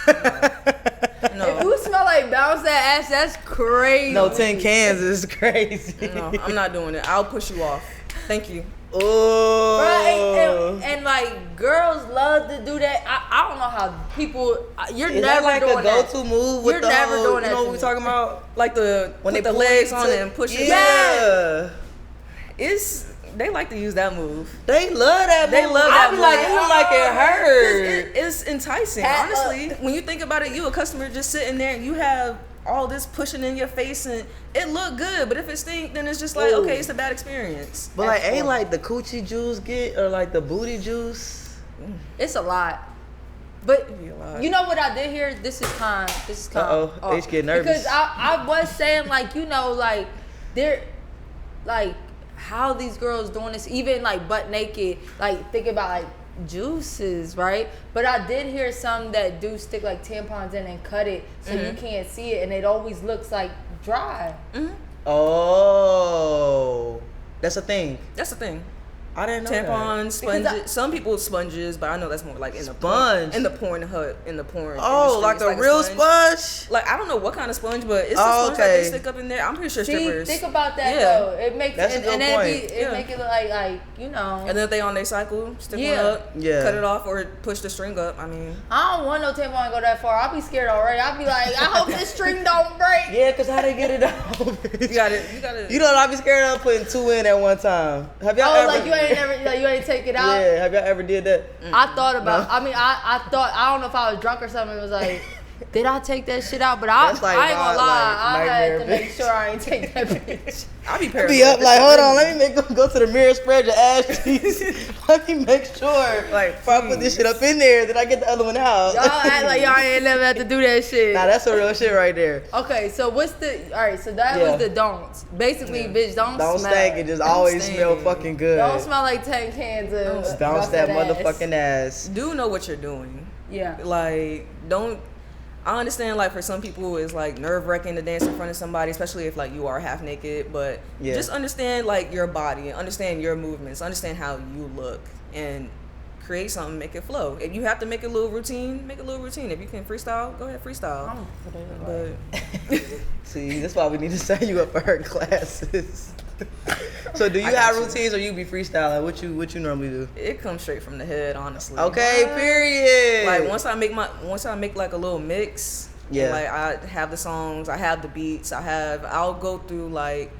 Speaker 2: If you smell like bounce that ass, that's crazy.
Speaker 1: No, 10 cans is crazy.
Speaker 3: no, I'm not doing it. I'll push you off. Thank you.
Speaker 1: Oh.
Speaker 2: Right, and like girls love to do that. I don't know how people. You're
Speaker 1: Is
Speaker 2: never
Speaker 1: that like
Speaker 2: doing
Speaker 1: a
Speaker 2: that.
Speaker 1: go-to move with
Speaker 2: You're
Speaker 1: the
Speaker 2: never
Speaker 1: whole,
Speaker 2: doing that
Speaker 1: you know
Speaker 2: to
Speaker 1: what we
Speaker 2: me.
Speaker 1: talking about?
Speaker 3: Like
Speaker 1: When they
Speaker 3: put the
Speaker 1: pull
Speaker 3: legs
Speaker 1: you
Speaker 3: on
Speaker 1: to-
Speaker 3: it and push it.
Speaker 1: Yeah.
Speaker 3: They like to use that move.
Speaker 1: They love that
Speaker 3: They
Speaker 1: move.
Speaker 3: love
Speaker 1: I
Speaker 3: that
Speaker 1: be
Speaker 3: move.
Speaker 1: like, it look like it hurt.
Speaker 3: It's enticing,
Speaker 2: Hat
Speaker 3: honestly.
Speaker 2: up.
Speaker 3: When you think about it, you a customer just sitting there and you have all this pushing in your face and it look good, but if it stink, then it's just like,
Speaker 1: Ooh.
Speaker 3: okay, it's a bad experience.
Speaker 1: But like, ain't like the coochie juice get or like the booty juice?
Speaker 2: It's a lot. But
Speaker 3: be a lot.
Speaker 2: you know what I did here? This is kind.
Speaker 1: Uh-oh, H get nervous.
Speaker 2: Because I was saying like, you know, like they're like how these girls doing this, even like butt naked, like thinking about like juices, right? But I did hear some that do stick like tampons in and cut it so you can't see it, and it always looks like dry.
Speaker 1: Oh, that's a thing.
Speaker 3: That's the thing.
Speaker 1: I didn't know
Speaker 3: Tampons,
Speaker 2: Because
Speaker 3: sponges. Some people sponges, but I know that's more like in the
Speaker 1: Sponge.
Speaker 3: in the porn hut, in the porn.
Speaker 1: Oh,
Speaker 3: industry.
Speaker 1: like
Speaker 3: It's
Speaker 1: a real sponge?
Speaker 3: Like I don't know what kind of sponge, but it's the
Speaker 1: Oh,
Speaker 3: sponge that they
Speaker 1: okay.
Speaker 3: stick up in there. I'm pretty sure
Speaker 2: See,
Speaker 3: strippers.
Speaker 2: think about that
Speaker 3: Yeah.
Speaker 2: though. It makes
Speaker 1: That's a
Speaker 2: and,
Speaker 1: good
Speaker 2: and then
Speaker 1: point.
Speaker 2: it
Speaker 3: Yeah.
Speaker 2: make it look like you know.
Speaker 3: And then if they on their cycle, stick
Speaker 2: Yeah.
Speaker 3: one up,
Speaker 1: Yeah.
Speaker 3: cut it off, or push the string up. I mean,
Speaker 2: I don't want no tampon to go that far. I'll be scared already. I'll be like, I hope this string don't break.
Speaker 1: Yeah, cause how they get it out?
Speaker 3: you got it. You got it.
Speaker 1: You know what I be scared of putting 2 in at one time. Have y'all
Speaker 2: Oh,
Speaker 1: ever?
Speaker 2: like you ain't never, like you ain't take it out.
Speaker 1: Yeah, have y'all ever did that?
Speaker 2: I thought about. I mean, I thought. I don't know if I was drunk or something. It was like, did I take that shit out? But
Speaker 1: That's like
Speaker 2: I ain't gonna
Speaker 1: my,
Speaker 2: lie. I
Speaker 1: like,
Speaker 2: had to
Speaker 1: nightmare,
Speaker 2: make
Speaker 1: bitch.
Speaker 2: sure I ain't take that bitch.
Speaker 3: I be paranoid.
Speaker 1: Be up like, hold on, let me go to the mirror, spread your ass cheeks. Let me make sure, like, before I put this shit up in there, then I get the other one out.
Speaker 2: Y'all act like y'all ain't never had to do that shit.
Speaker 1: Nah, that's some real shit right there.
Speaker 2: Okay, so what's the? All right, so that
Speaker 1: Yeah.
Speaker 2: was the don'ts. Basically, bitch, don't
Speaker 1: Don't
Speaker 2: smell.
Speaker 1: stank, it just always
Speaker 3: stink.
Speaker 1: smell fucking good.
Speaker 2: Don't smell like 10 cans of.
Speaker 1: Bounce that
Speaker 2: busted ass.
Speaker 1: motherfucking ass.
Speaker 3: Do know what you're doing.
Speaker 2: Yeah.
Speaker 3: Like, don't. I understand, like, for some people, it's like nerve wracking to dance in front of somebody, especially if like you are half naked. But
Speaker 1: Yeah.
Speaker 3: just understand like your body, understand your movements, understand how you look, and create something, make it flow. If you have to make a little routine, make a little routine. If you can freestyle, go ahead freestyle. But
Speaker 1: See, that's why we need to sign you up for her classes. So do you
Speaker 3: I got
Speaker 1: have
Speaker 3: you.
Speaker 1: routines or you be freestyling? What you normally do?
Speaker 3: it comes straight from the head, honestly.
Speaker 1: Okay, period.
Speaker 3: Like once I make like a little mix,
Speaker 1: Yeah.
Speaker 3: and, like I have the songs, I have the beats, I'll go through like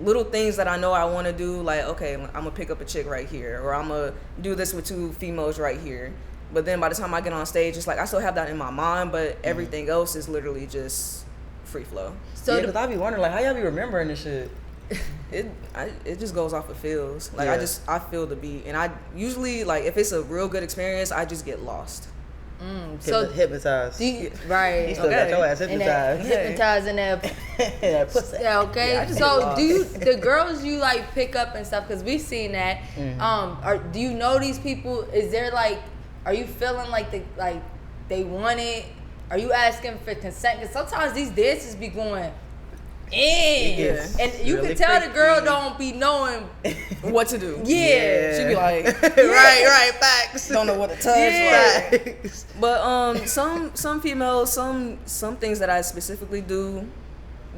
Speaker 3: little things that I know I want to do. Like, okay, I'm gonna pick up a chick right here, or I'm gonna do this with 2 females right here. But then by the time I get on stage, it's like I still have that in my mind, but everything else is literally just free flow.
Speaker 2: So
Speaker 1: yeah, cause I be wondering like how y'all be remembering this shit.
Speaker 3: It just goes off of feels. Like
Speaker 1: Yeah.
Speaker 3: I feel the beat, and I usually like if it's a real good experience, I just get lost.
Speaker 2: So
Speaker 1: Hypnotized.
Speaker 2: do you, right.
Speaker 1: You still got your ass
Speaker 2: And that
Speaker 1: hypnotized.
Speaker 2: hypnotizing that.
Speaker 1: That pussy.
Speaker 2: Yeah, okay.
Speaker 3: Yeah, I just
Speaker 2: So
Speaker 3: get
Speaker 2: do you
Speaker 3: lost.
Speaker 2: the girls you like pick up and stuff? Because we've seen that. Do you know these people? Is there like, are you feeling like they want it? Are you asking for consent? Because sometimes these dances be going in,
Speaker 1: gets
Speaker 2: and you
Speaker 1: really
Speaker 2: can tell the girl
Speaker 1: freaky.
Speaker 2: don't be knowing.
Speaker 3: What to do?
Speaker 2: Yeah.
Speaker 3: She be like,
Speaker 1: right, facts.
Speaker 3: don't know what to touch.
Speaker 2: Yeah.
Speaker 3: Like,
Speaker 1: Facts.
Speaker 3: but some females, some things that I specifically do,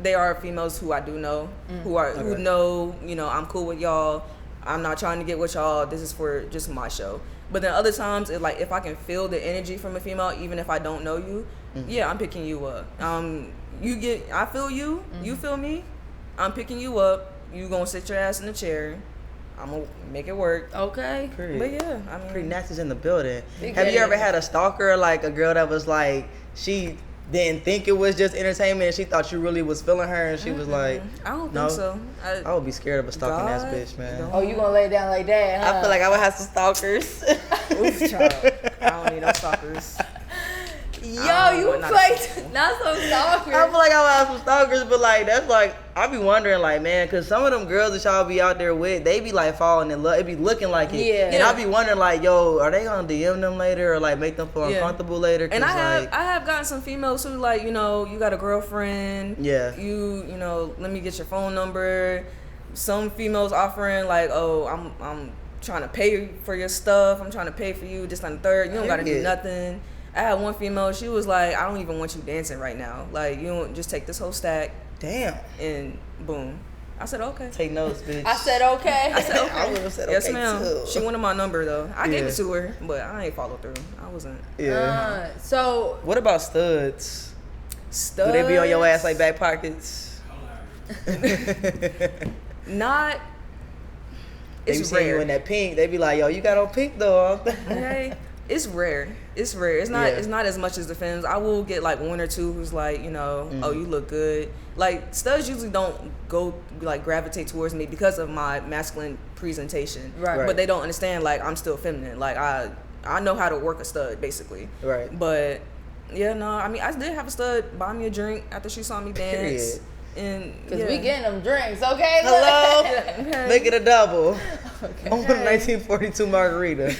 Speaker 3: they are females who I do know, who
Speaker 1: Okay.
Speaker 3: know, you know, I'm cool with y'all. I'm not trying to get with y'all. This is for just my show. But then other times, it like if I can feel the energy from a female, even if I don't know you, yeah, I'm picking you up. I feel you, you feel me. I'm picking you up. You gonna sit your ass in the chair. I'm gonna make it work.
Speaker 2: Okay.
Speaker 3: But yeah, I mean,
Speaker 1: Pretty Nasty's in the building.
Speaker 2: Big
Speaker 1: Have you
Speaker 2: energy.
Speaker 1: ever had a stalker, like a girl that was like, she didn't think it was just entertainment and she thought you really was feeling her and she was like,
Speaker 3: I don't
Speaker 1: no?
Speaker 3: think so.
Speaker 1: I would be scared of a stalking ass
Speaker 3: God,
Speaker 1: bitch, man.
Speaker 3: don't.
Speaker 2: Oh, you gonna lay down like that? Huh?
Speaker 1: I feel like I would have some stalkers.
Speaker 3: Oof, child. I don't need no stalkers.
Speaker 2: yo,
Speaker 3: but
Speaker 2: you
Speaker 3: not
Speaker 2: played not so stalker.
Speaker 1: I feel like I would have some stalkers, but like that's like I be wondering like, man, cause some of them girls that y'all be out there with, they be like falling in love. It be looking like it.
Speaker 2: Yeah.
Speaker 1: And I be wondering like, yo, are they gonna DM them later or like make them feel
Speaker 3: Yeah.
Speaker 1: uncomfortable later?
Speaker 3: And I
Speaker 1: like,
Speaker 3: have gotten some females who like, you know, you got a girlfriend.
Speaker 1: Yeah.
Speaker 3: You know, let me get your phone number. Some females offering like, oh, I'm trying to pay for your stuff. I'm trying to pay for you. Just on the third. You don't gotta do
Speaker 1: Period.
Speaker 3: nothing. I had one female. She was like, I don't even want you dancing right now. Like, you don't just take this whole stack
Speaker 1: damn.
Speaker 3: and boom. I said okay.
Speaker 1: Take notes, bitch.
Speaker 2: I said okay.
Speaker 3: I said okay.
Speaker 1: I would have said
Speaker 3: Yes,
Speaker 1: okay
Speaker 3: ma'am.
Speaker 1: too.
Speaker 3: She wanted my number though. I gave
Speaker 1: Yeah.
Speaker 3: it to her, but I ain't followed through. I wasn't.
Speaker 1: Yeah.
Speaker 2: So
Speaker 1: What about studs?
Speaker 3: Studs.
Speaker 1: Do they be on your ass like back pockets?
Speaker 3: Not.
Speaker 1: They be
Speaker 3: It's
Speaker 1: seeing you
Speaker 3: rare.
Speaker 1: in that pink. They be like, yo, you got on pink though.
Speaker 3: Okay. It's rare. It's rare. It's not.
Speaker 1: Yeah.
Speaker 3: It's not as much as the femmes. I will get like one or two who's like, oh, you look good. Like studs usually don't go like gravitate towards me because of my masculine presentation.
Speaker 2: Right.
Speaker 3: But they don't understand like I'm still feminine. Like I know how to work a stud basically.
Speaker 1: Right.
Speaker 3: But yeah, no. I mean, I did have a stud buy me a drink after she saw me dance.
Speaker 1: Period.
Speaker 3: And
Speaker 2: because
Speaker 3: yeah.
Speaker 2: we getting them drinks, okay?
Speaker 1: Hello?
Speaker 3: Okay.
Speaker 1: Make it a double.
Speaker 2: Okay.
Speaker 1: I want a 1942 margarita.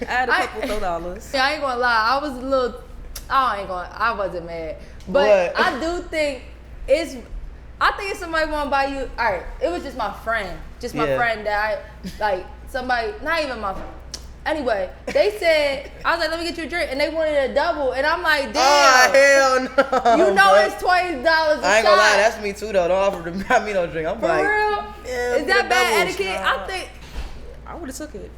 Speaker 3: I had a couple $dollars.
Speaker 2: Yeah, I ain't gonna lie. I was a little. I wasn't mad, but
Speaker 1: What?
Speaker 2: I do think I think if somebody wanna buy you, all right. It was just my friend,
Speaker 1: Yeah.
Speaker 2: friend that somebody, not even my. Anyway, they said I was like, let me get you a drink, and they wanted a double, and I'm like, damn.
Speaker 1: Oh, hell no.
Speaker 2: You know
Speaker 1: bro.
Speaker 2: it's $20 a shot.
Speaker 1: I ain't gonna lie, that's me too though. Don't offer to buy me no drink. I'm
Speaker 2: for
Speaker 1: like,
Speaker 2: real.
Speaker 1: yeah,
Speaker 2: Is
Speaker 1: get
Speaker 2: that
Speaker 1: a
Speaker 2: bad
Speaker 1: double.
Speaker 2: etiquette? I think.
Speaker 3: I would have took it.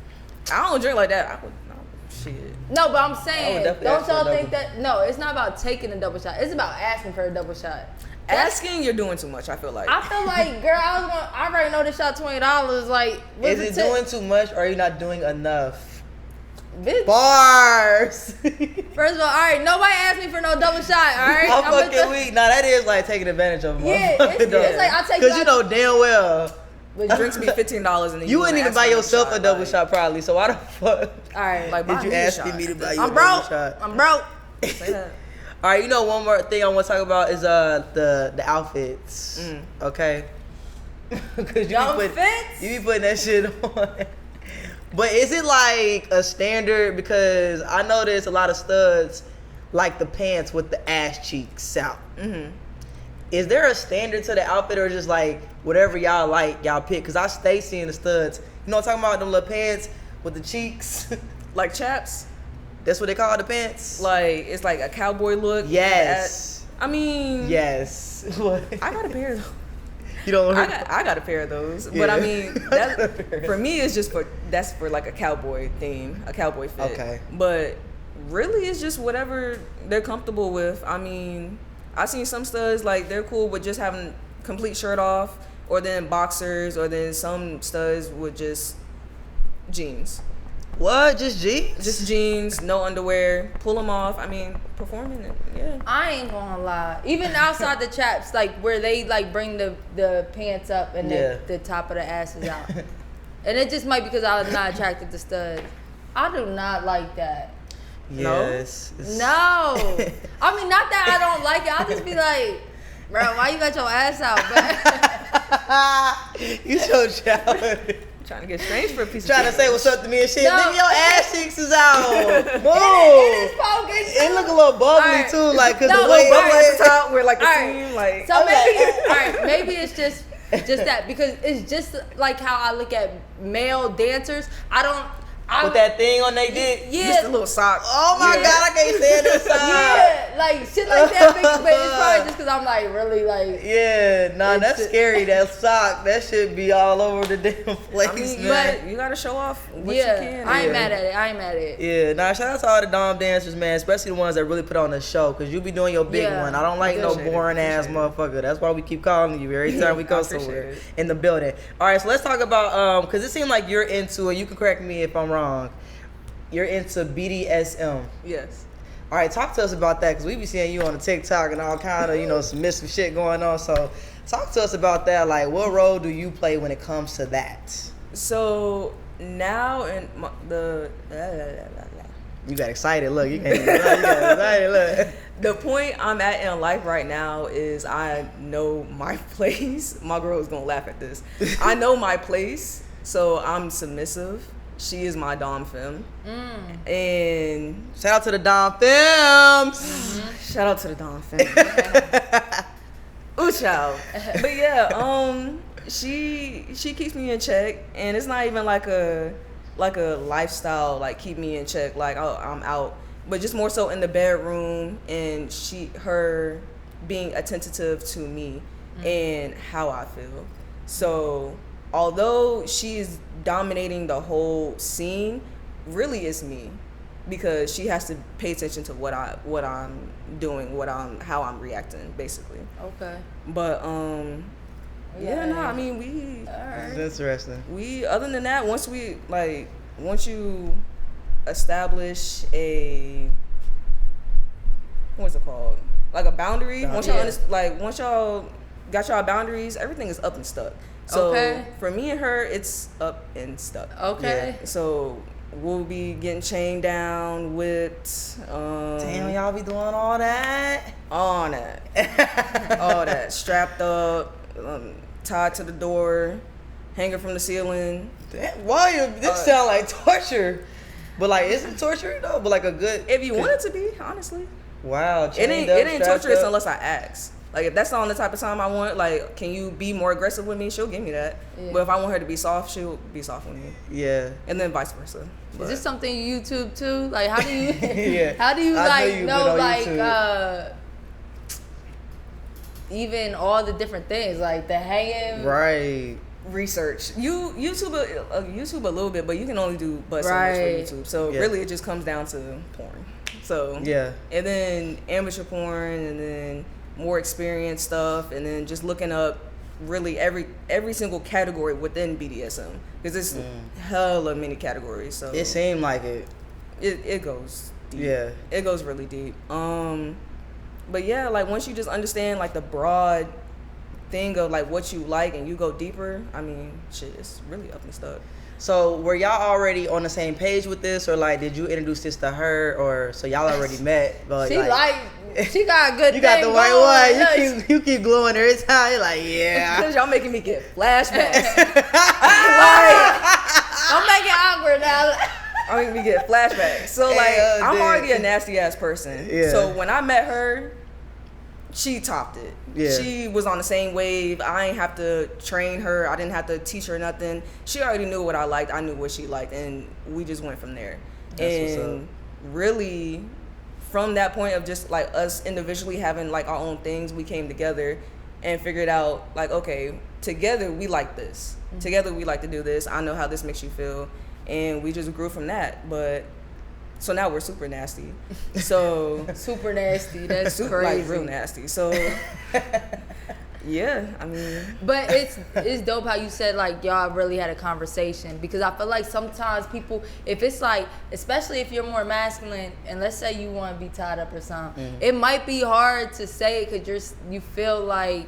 Speaker 3: I don't drink like that. I would. No, shit.
Speaker 2: No, but I'm
Speaker 1: I would
Speaker 2: saying,
Speaker 1: definitely
Speaker 2: don't
Speaker 1: ask for a
Speaker 2: y'all
Speaker 1: double.
Speaker 2: think that? No, it's not about taking a double shot. It's about asking for a double shot.
Speaker 3: Asking, you're doing too much. I feel like.
Speaker 2: I feel like, girl, I already know this shot $20. Like,
Speaker 1: Is it doing too much or are you not doing enough?
Speaker 2: Bitch.
Speaker 1: Bars.
Speaker 2: First of all right, nobody asked me for no double shot. All right,
Speaker 1: I'm
Speaker 2: with
Speaker 1: fucking weak. Nah, that is like taking advantage of a
Speaker 2: Yeah,
Speaker 1: motherfucker,
Speaker 2: it's
Speaker 1: though.
Speaker 2: like I take
Speaker 1: Cause you know damn well
Speaker 3: But drinks be $15 and then
Speaker 1: you wouldn't
Speaker 3: wanna
Speaker 1: even
Speaker 3: ask
Speaker 1: buy
Speaker 3: for
Speaker 1: yourself a double
Speaker 3: like,
Speaker 1: shot probably. So why the fuck
Speaker 2: All right,
Speaker 3: Like, buy
Speaker 1: did you
Speaker 3: me a
Speaker 1: asking
Speaker 3: shot.
Speaker 1: me to buy you
Speaker 2: I'm
Speaker 1: a
Speaker 2: broke.
Speaker 1: double shot?
Speaker 2: I'm broke.
Speaker 3: Say that.
Speaker 1: All right, you know one more thing I want to talk about is the outfits. Okay. Cause
Speaker 2: Y'all fits?
Speaker 1: you be putting that shit on. But is it like a standard? Because I notice a lot of studs like the pants with the ass cheeks out. Is there a standard to the outfit or just like whatever y'all like, y'all pick? Because I stay seeing the studs. You know what I'm talking about? Them little pants with the cheeks.
Speaker 3: Like chaps.
Speaker 1: That's what they call the pants?
Speaker 3: Like it's like a cowboy look.
Speaker 1: Yes.
Speaker 3: I mean.
Speaker 1: Yes. What?
Speaker 3: I got a pair of those.
Speaker 1: You don't
Speaker 3: I got a pair of those,
Speaker 1: Yeah.
Speaker 3: but I mean, that, for me, it's just that's for like a cowboy theme, a cowboy fit.
Speaker 1: Okay.
Speaker 3: But really, it's just whatever they're comfortable with. I mean, I seen some studs like they're cool with just having complete shirt off, or then boxers, or then some studs with just jeans.
Speaker 1: What? Just jeans?
Speaker 3: Just jeans, no underwear. Pull them off. I mean, performing it. Yeah.
Speaker 2: I ain't gonna lie. Even outside the chaps, like where they like bring the pants up and the top of the ass is out. And it just might be because I was not attracted to studs. I do not like that.
Speaker 1: Yes.
Speaker 2: No. I mean, not that I don't like it. I'll just be like, bro, why you got your ass out, bro?
Speaker 1: You so childish.
Speaker 3: Trying to get strange for a piece
Speaker 1: Trying
Speaker 3: of
Speaker 1: to say what's up to me and shit.
Speaker 2: No.
Speaker 1: Leave your ass cheeks is out.
Speaker 2: It
Speaker 1: Move.
Speaker 2: is focused.
Speaker 1: It look a little bubbly
Speaker 2: Alright.
Speaker 1: too, like cause
Speaker 2: No,
Speaker 1: the way
Speaker 2: but
Speaker 3: bubble at the top where like the
Speaker 2: Alright.
Speaker 3: seam, like
Speaker 2: So maybe it's just that because it's just like how I look at male dancers.
Speaker 1: with that thing on their dick.
Speaker 2: Yeah.
Speaker 3: just a little sock.
Speaker 1: Oh my
Speaker 3: Yeah.
Speaker 1: god, I can't stand this side.
Speaker 2: Yeah, like shit like that. But it's probably just because I'm like really like.
Speaker 1: Yeah, nah,
Speaker 2: It's
Speaker 1: that's
Speaker 2: just-
Speaker 1: scary. That sock, that should be all over the damn place,
Speaker 3: I mean,
Speaker 1: man.
Speaker 3: you gotta show off what
Speaker 2: Yeah,
Speaker 3: you can.
Speaker 2: I ain't
Speaker 1: Yeah.
Speaker 2: mad at it. I ain't mad at it.
Speaker 1: Yeah, nah, shout out to all the Dom dancers, man, especially the ones that really put on the show, because you be doing your big
Speaker 2: Yeah,
Speaker 1: one. I don't like no
Speaker 3: appreciate it,
Speaker 1: boring ass
Speaker 3: appreciate it.
Speaker 1: motherfucker. That's why we keep calling you every time we go
Speaker 3: appreciate
Speaker 1: somewhere
Speaker 3: it.
Speaker 1: in the building. All right, so let's talk about, because it seemed like you're into it. You can correct me if I'm wrong. You're into BDSM.
Speaker 3: Yes.
Speaker 1: All right, talk to us about that, because we be seeing you on the TikTok and all kind of, submissive shit going on. So talk to us about that. Like, what role do you play when it comes to that?
Speaker 3: So now in
Speaker 1: You got excited. Look, you can't even you got excited. Look.
Speaker 3: the point I'm at in life right now is I know my place. My girl is gonna laugh at this. I know my place, so I'm submissive. She is my dom femme, and
Speaker 1: Shout out to the Dom Films.
Speaker 3: shout out to the dom femme. Ooh, child. But yeah, she keeps me in check, and it's not even like a lifestyle like keep me in check like I'm out, but just more so in the bedroom, and her being attentive to me and how I feel. So although she is dominating the whole scene, really it's me, because she has to pay attention to what I'm doing, how I'm reacting, basically.
Speaker 2: Okay.
Speaker 3: But I mean, we.
Speaker 1: It's interesting.
Speaker 3: We, other than that, once you establish a, what's it called? Like a boundary. Once y'all got y'all boundaries, everything is up and stuck. So for me and her, it's up and stuck.
Speaker 2: Okay.
Speaker 3: Yeah. So we'll be getting chained down with.
Speaker 1: Damn, y'all be doing all that.
Speaker 3: All that. All that. Strapped up, tied to the door, hanging from the ceiling.
Speaker 1: Damn, William, this sound like torture. But like, is it torture though? But like a good.
Speaker 3: If you want it to be, honestly.
Speaker 1: Wow.
Speaker 3: It ain't torturous unless I ask. Like, if that's not the type of time I want, like, can you be more aggressive with me? She'll give me that. Yeah. But if I want her to be soft, she'll be soft with me.
Speaker 1: Yeah.
Speaker 3: And then vice versa.
Speaker 2: Is this something you YouTube too? Like, how do you
Speaker 1: yeah.
Speaker 2: how do you know like even all the different things, like the hanging?
Speaker 1: Right.
Speaker 3: Research. YouTube a little bit, but you can only do but so much for YouTube. So really it just comes down to porn. So
Speaker 1: yeah. And
Speaker 3: then amateur porn, and then more experienced stuff, and then just looking up really every single category within BDSM, because it's hella many categories. So
Speaker 1: it seemed like
Speaker 3: it goes deep.
Speaker 1: Yeah,
Speaker 3: it goes really deep. But yeah, like once you just understand like the broad thing of like what you like and you go deeper, I mean, shit, it's really up and stuck.
Speaker 1: So were y'all already on the same page with this, or like did you introduce this to her, or so y'all already met? But
Speaker 2: she got a good.
Speaker 1: You got the right one. You keep glowing every time. You're like, yeah.
Speaker 3: Because y'all making me get flashbacks.
Speaker 2: Don't make it awkward now.
Speaker 3: I'm making me get flashbacks. So like, I'm already a nasty ass person.
Speaker 1: Yeah.
Speaker 3: So when I met her, she topped it.
Speaker 1: Yeah.
Speaker 3: She was on the same wave. I ain't have to train her. I didn't have to teach her nothing. She already knew what I liked. I knew what she liked, and we just went from there.
Speaker 1: That's
Speaker 3: and
Speaker 1: what's up.
Speaker 3: Really, from that point of just like us individually having like our own things, we came together and figured out like, okay, together we like this. Mm-hmm. Together we like to do this. I know how this makes you feel, and we just grew from that. But so now we're super nasty. So
Speaker 2: super nasty. That's
Speaker 3: super,
Speaker 2: crazy.
Speaker 3: like real nasty. So yeah, I mean.
Speaker 2: But it's dope how you said like y'all really had a conversation, because I feel like sometimes people, if it's like, especially if you're more masculine, and let's say you want to be tied up or something, it might be hard to say it because you feel like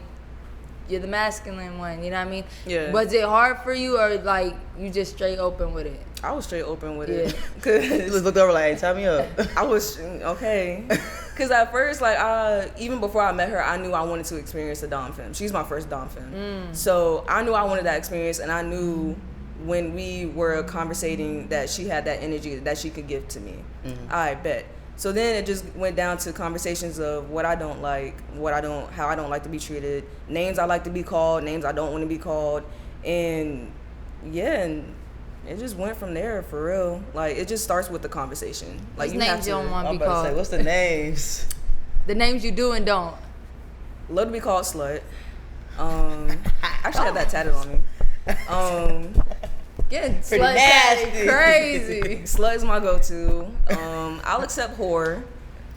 Speaker 2: you're the masculine one. You know what I mean?
Speaker 3: Yeah.
Speaker 2: Was it hard for you, or like you just straight open with it?
Speaker 3: I was straight open with
Speaker 2: it.
Speaker 3: Cause
Speaker 1: you just looked over like, hey, tie me up.
Speaker 3: I was okay. Cause at first, like, even before I met her, I knew I wanted to experience the dom femme. She's my first dom femme, so I knew I wanted that experience, and I knew when we were conversating that she had that energy that she could give to me. I bet. So then it just went down to conversations of what I don't like, how I don't like to be treated, names I like to be called, names I don't want to be called, and yeah, and it just went from there, for real. Like, it just starts with the conversation. Like,
Speaker 2: Whose
Speaker 3: you
Speaker 2: names
Speaker 3: have to.
Speaker 2: you don't want to
Speaker 1: I'm
Speaker 2: be
Speaker 1: about
Speaker 2: called?
Speaker 1: to say, what's the names?
Speaker 2: The names you do and don't.
Speaker 3: Love to be called slut. Actually have that tatted on me.
Speaker 2: Getting
Speaker 1: Pretty
Speaker 2: slut
Speaker 1: nasty.
Speaker 2: crazy.
Speaker 3: Slut is my go-to. I'll accept whore.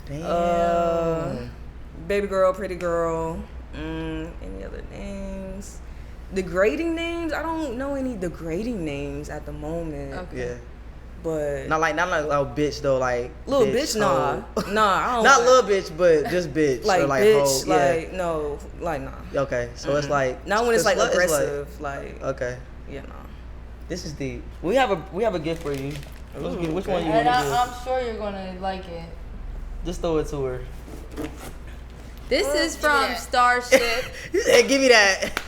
Speaker 1: Damn.
Speaker 3: Baby girl, pretty girl. Any other names? Degrading names? I don't know any degrading names at the moment.
Speaker 2: Okay.
Speaker 1: Yeah.
Speaker 3: But
Speaker 1: Not like little bitch though, like
Speaker 3: little bitch, nah. Nah, I don't
Speaker 1: not little bitch, but just bitch.
Speaker 3: like
Speaker 1: or like
Speaker 3: bitch,
Speaker 1: hoe. Yeah.
Speaker 3: like no, like nah.
Speaker 1: Okay, so it's like
Speaker 3: Not when it's like
Speaker 1: slut is
Speaker 3: aggressive, like
Speaker 1: okay,
Speaker 3: yeah, nah.
Speaker 1: this is deep. We have a gift for you. Which one you
Speaker 2: And
Speaker 1: want to do?
Speaker 2: I'm sure you're gonna like it.
Speaker 1: Just throw it to her.
Speaker 2: This is from Starship.
Speaker 1: You said, give me that.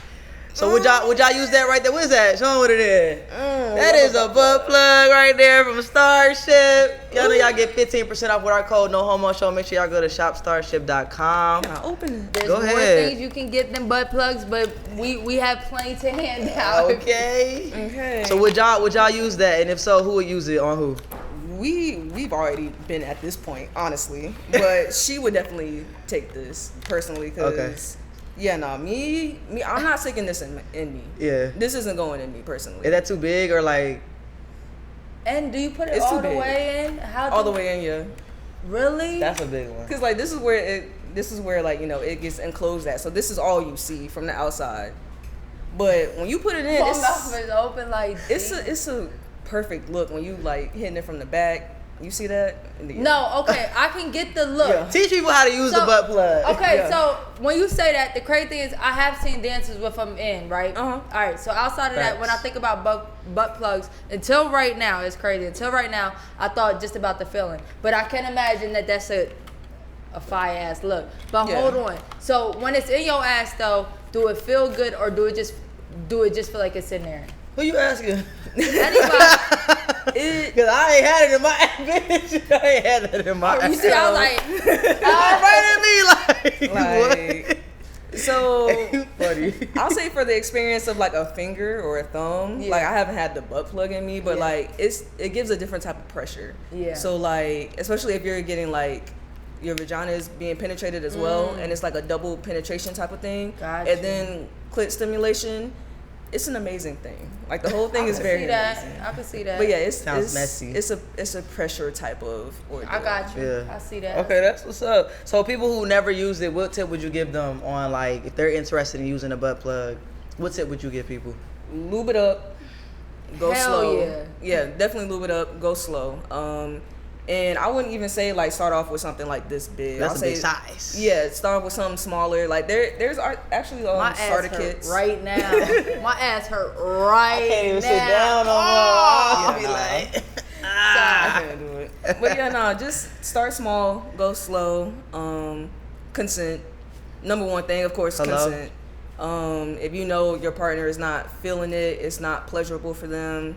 Speaker 1: So would y'all use that right there? What is that? Show them what it is. That is a butt plug right there from Starship. Y'all know y'all get 15% off with our code No Homo Show. Make sure y'all go to shopstarship.com.
Speaker 3: Can I open it?
Speaker 2: There's
Speaker 1: Go
Speaker 2: more
Speaker 1: ahead.
Speaker 2: things you can get than butt plugs, but we have plenty to hand out.
Speaker 1: Okay.
Speaker 3: Okay.
Speaker 1: So would y'all use that? And if so, who would use it on who?
Speaker 3: We've already been at this point, honestly. But she would definitely take this personally, because Yeah, no, me, I'm not sticking this in me.
Speaker 1: Yeah.
Speaker 3: This isn't going in me personally.
Speaker 1: Is that too big or like?
Speaker 2: And do you put it
Speaker 3: It's
Speaker 2: all
Speaker 3: too
Speaker 2: the
Speaker 3: big.
Speaker 2: way in? How
Speaker 3: All the way in, yeah.
Speaker 2: Really?
Speaker 1: That's a big one.
Speaker 3: Cause like this is where like, you know, it gets enclosed at. So this is all you see from the outside. But when you put it in,
Speaker 2: My mouth is open like.
Speaker 3: it's a perfect look when you like hitting it from the back. You see that?
Speaker 2: No, okay, I can get the look.
Speaker 3: Yeah.
Speaker 1: Teach people how to use the butt plug.
Speaker 2: Okay,
Speaker 3: Yeah.
Speaker 2: so when you say that, the crazy thing is I have seen dances with them in, right?
Speaker 3: Uh-huh.
Speaker 2: All right, so outside of that, when I think about butt plugs, until right now, it's crazy. Until right now, I thought just about the feeling. But I can imagine that that's a fire ass look. But
Speaker 3: Yeah.
Speaker 2: hold on. So when it's in your ass though, do it feel good or do it just feel like it's in there?
Speaker 1: Who you asking?
Speaker 2: Anybody?
Speaker 1: Cause I ain't had it in my bitch. I ain't had that in my.
Speaker 2: You see, I was like,
Speaker 1: right at me like.
Speaker 3: Like, so
Speaker 1: Funny.
Speaker 3: I'll say for the experience of like a finger or a thumb,
Speaker 2: Yeah.
Speaker 3: like I haven't had the butt plug in me, but
Speaker 2: Yeah.
Speaker 3: like it gives a different type of pressure.
Speaker 2: Yeah.
Speaker 3: So like, especially if you're getting like your vagina is being penetrated as well, and it's like a double penetration type of thing,
Speaker 2: Gotcha.
Speaker 3: and then clit stimulation, it's an amazing thing. Like the whole thing
Speaker 2: I
Speaker 3: is
Speaker 2: can
Speaker 3: very
Speaker 2: see that.
Speaker 3: amazing.
Speaker 2: I can see that.
Speaker 3: But yeah,
Speaker 1: Sounds messy.
Speaker 3: It's a pressure type of ordeal.
Speaker 2: I got you.
Speaker 1: Yeah.
Speaker 2: I see that.
Speaker 1: Okay, that's what's up. So people who never used it, what tip would you give them on like if they're interested in using a butt plug? What tip would you give people?
Speaker 3: Lube it up, go
Speaker 2: Hell
Speaker 3: slow.
Speaker 2: yeah.
Speaker 3: Definitely lube it up, go slow. And I wouldn't even say like start off with something like this big.
Speaker 1: That's
Speaker 3: I'll
Speaker 1: a
Speaker 3: say,
Speaker 1: big size.
Speaker 3: Yeah, start off with something smaller. Like there's actually
Speaker 2: My ass
Speaker 3: starter
Speaker 2: hurt
Speaker 3: kits.
Speaker 2: right now. My ass hurt right
Speaker 1: I can't even
Speaker 2: now.
Speaker 1: sit down no more.
Speaker 2: Oh.
Speaker 1: I'll be like,
Speaker 3: I can't do it. But yeah, no, just start small, go slow. Consent. Number one thing, of course,
Speaker 1: Hello?
Speaker 3: consent. If you know your partner is not feeling it, it's not pleasurable for them,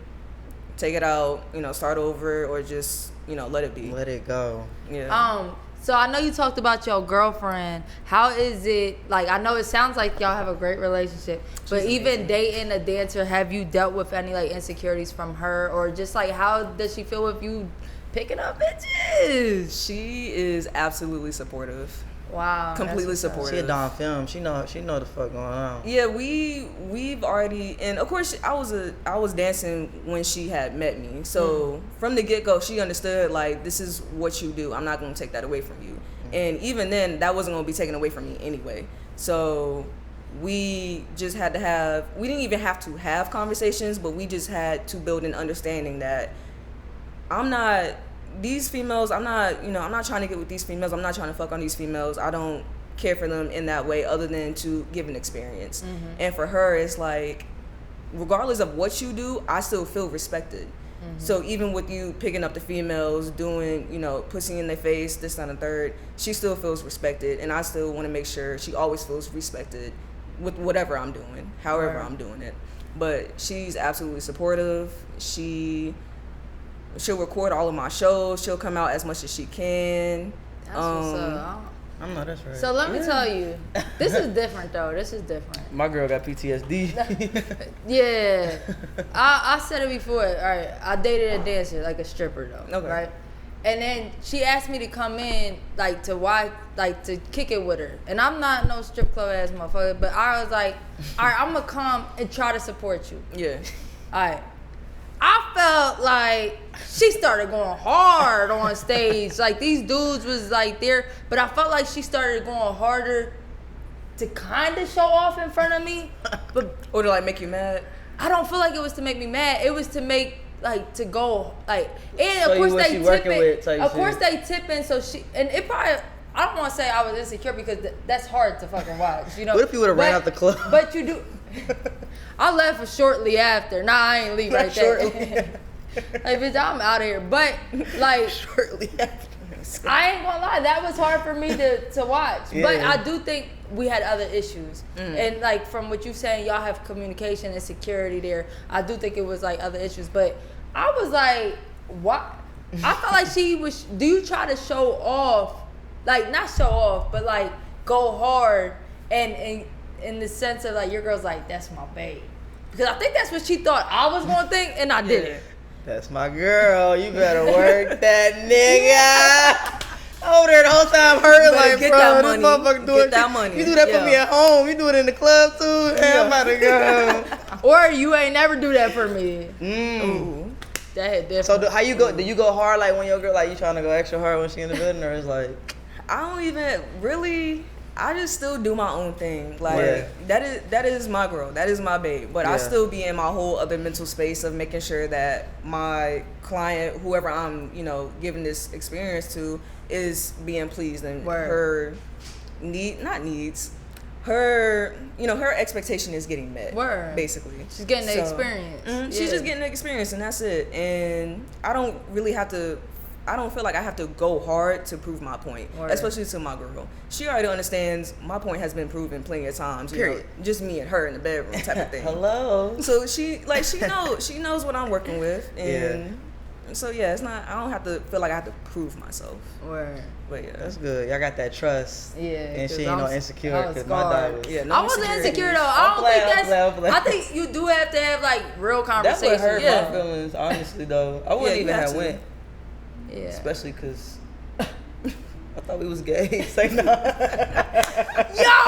Speaker 3: take it out, you know, start over, or just, you know, let it be.
Speaker 1: let it go.
Speaker 3: Yeah.
Speaker 2: So I know you talked about your girlfriend. How is it, like, I know it sounds like y'all have a great relationship, but even dating a dancer, have you dealt with any like insecurities from her, or just like how does she feel with you picking up bitches?
Speaker 3: She is absolutely supportive.
Speaker 2: Wow.
Speaker 3: Completely
Speaker 2: that's what's up.
Speaker 3: supportive.
Speaker 1: She a Don film. She know the fuck going on.
Speaker 3: Yeah, we've already, and of course I was dancing when she had met me. So from the get go, she understood like this is what you do. I'm not gonna take that away from you. And even then, that wasn't gonna be taken away from me anyway. So we just had to have. We didn't even have to have conversations, but we just had to build an understanding that I'm not. These females, I'm not trying to get with these females. I'm not trying to fuck on these females. I don't care for them in that way other than to give an experience. And for her, it's like, regardless of what you do, I still feel respected. So even with you picking up the females, doing, you know, pussy in their face, this, that, and third, she still feels respected. And I still want to make sure she always feels respected with whatever I'm doing, however I'm doing it. But she's absolutely supportive. She'll record all of my shows. She'll come out as much as she can.
Speaker 2: That's what's up.
Speaker 1: I know that's right.
Speaker 2: So let me tell you, this is different though. This is different.
Speaker 1: My girl got PTSD.
Speaker 2: Yeah, I said it before. All right, I dated a dancer, like a stripper though.
Speaker 3: Okay.
Speaker 2: Right, and then she asked me to come in, like to kick it with her. And I'm not no strip club ass motherfucker, but I was like, all right, I'm gonna come and try to support you.
Speaker 3: Yeah.
Speaker 2: All right. I felt like she started going hard on stage. Like these dudes was like there, but I felt like she started going harder to kind of show off in front of me. But
Speaker 3: Or to like make you mad.
Speaker 2: I don't feel like it was to make me mad. It was to make like to go like. And
Speaker 1: Show
Speaker 2: of
Speaker 1: you
Speaker 2: course
Speaker 1: what
Speaker 2: they
Speaker 1: she working
Speaker 2: tipping.
Speaker 1: with type
Speaker 2: Of course
Speaker 1: shit.
Speaker 2: they tipping. So she and it probably. I don't want to say I was insecure because that's hard to fucking watch. You know.
Speaker 1: What if you would've ran out the club?
Speaker 2: But you do. I left shortly after. Nah, I ain't leave right there. Hey, bitch, I'm out of here. But like,
Speaker 1: Shortly after.
Speaker 2: I ain't gonna lie, that was hard for me to watch.
Speaker 1: Yeah.
Speaker 2: But I do think we had other issues. And like from what you saying, y'all have communication and security there. I do think it was like other issues. But I was like, what? I felt like she was. Do you try to show off? Like not show off, but like go hard and in the sense of like your girl's like that's my babe. Because I think that's what she thought I was gonna think, and I didn't.
Speaker 1: That's my girl. You better work that nigga. Over there the whole time hurting
Speaker 3: better
Speaker 1: like,
Speaker 3: get
Speaker 1: bro,
Speaker 3: that
Speaker 1: this
Speaker 3: money.
Speaker 1: motherfucker doing
Speaker 3: Get that money.
Speaker 1: You do that for
Speaker 3: Yeah.
Speaker 1: me at home. You do it in the club too. Yeah. I'm about to go.
Speaker 2: Or you ain't never do that for me.
Speaker 3: Ooh.
Speaker 2: That hit different.
Speaker 1: So how you go? Do you go hard like when your girl like you trying to go extra hard when she in the building, or it's like?
Speaker 3: I don't even really. I just still do my own thing. Like
Speaker 1: Yeah.
Speaker 3: that is my girl. That is my babe. But I
Speaker 1: Yeah.
Speaker 3: still be in my whole other mental space of making sure that my client, whoever I'm, giving this experience to, is being pleased and her needs. Her, her expectation is getting met.
Speaker 2: Word.
Speaker 3: Basically.
Speaker 2: She's getting the experience.
Speaker 3: She's
Speaker 2: Yeah.
Speaker 3: just getting the experience, and that's it. And I don't feel like I have to go hard to prove my point,
Speaker 2: Word.
Speaker 3: especially to my girl. She already understands my point has been proven plenty of times.
Speaker 1: Period.
Speaker 3: Just me and her in the bedroom type of thing.
Speaker 1: Hello.
Speaker 3: So she knows what I'm working with, and so yeah, it's not. I don't have to feel like I have to prove myself.
Speaker 2: Word.
Speaker 3: But yeah,
Speaker 1: That's good. Y'all got that trust.
Speaker 2: Yeah.
Speaker 1: And she
Speaker 2: 'cause
Speaker 1: ain't no
Speaker 2: I was
Speaker 1: insecure because my
Speaker 2: scarred.
Speaker 1: dog was.
Speaker 3: yeah. No
Speaker 2: I wasn't
Speaker 3: insecurities.
Speaker 2: insecure though. I
Speaker 1: I'm
Speaker 2: don't
Speaker 1: playing,
Speaker 2: think
Speaker 1: I'm
Speaker 2: that's.
Speaker 1: playing.
Speaker 2: I think you do have to have like real
Speaker 1: That
Speaker 2: conversations.
Speaker 1: would hurt
Speaker 3: Yeah.
Speaker 1: my feelings, honestly, though. I wouldn't
Speaker 3: you
Speaker 1: even
Speaker 3: have
Speaker 1: have
Speaker 3: to.
Speaker 1: went,
Speaker 2: Yeah.
Speaker 1: especially because I thought we was gay. Say no.
Speaker 2: Yo,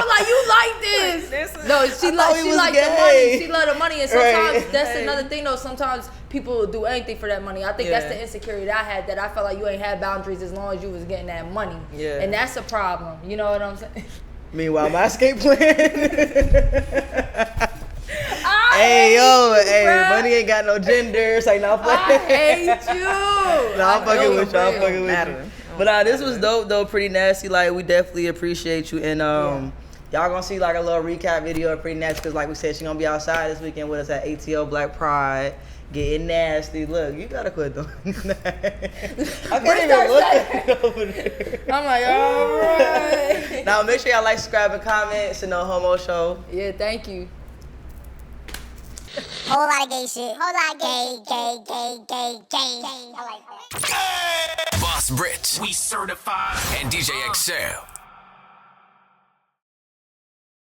Speaker 2: like you like this? No, she
Speaker 1: thought we was
Speaker 2: like the
Speaker 1: gay.
Speaker 2: money. She love the money, and sometimes
Speaker 1: Right.
Speaker 2: that's
Speaker 3: Hey.
Speaker 2: another thing though. Sometimes people will do anything for that money. I think that's
Speaker 3: Yeah.
Speaker 2: the insecurity that I had. That I felt like you ain't had boundaries as long as you was getting that money.
Speaker 3: Yeah.
Speaker 2: And that's a problem. You know what I'm saying?
Speaker 1: Meanwhile, my escape plan.
Speaker 2: I
Speaker 1: Hey, yo,
Speaker 2: hate you,
Speaker 1: hey,
Speaker 2: bruh.
Speaker 1: money ain't got no gender. Say no,
Speaker 2: I hate you.
Speaker 1: No, I'm fucking with you. I'm fucking with you.
Speaker 3: matter.
Speaker 1: But this was dope though, pretty nasty. Like we definitely appreciate you, and y'all gonna see like a little recap video of Pretty Nasty because like we said, she gonna be outside this weekend with us at ATL Black Pride, getting nasty. Look, you gotta quit doing that. I can't even look at you over there.
Speaker 2: I'm like, all right.
Speaker 1: Now make sure y'all like, subscribe, and comment. It's a No Homo Show.
Speaker 2: Yeah, thank you.
Speaker 5: Whole lot of gay shit. Whole lot of gay. I like that.
Speaker 6: Boss Britt, we certified, and DJ eXeL.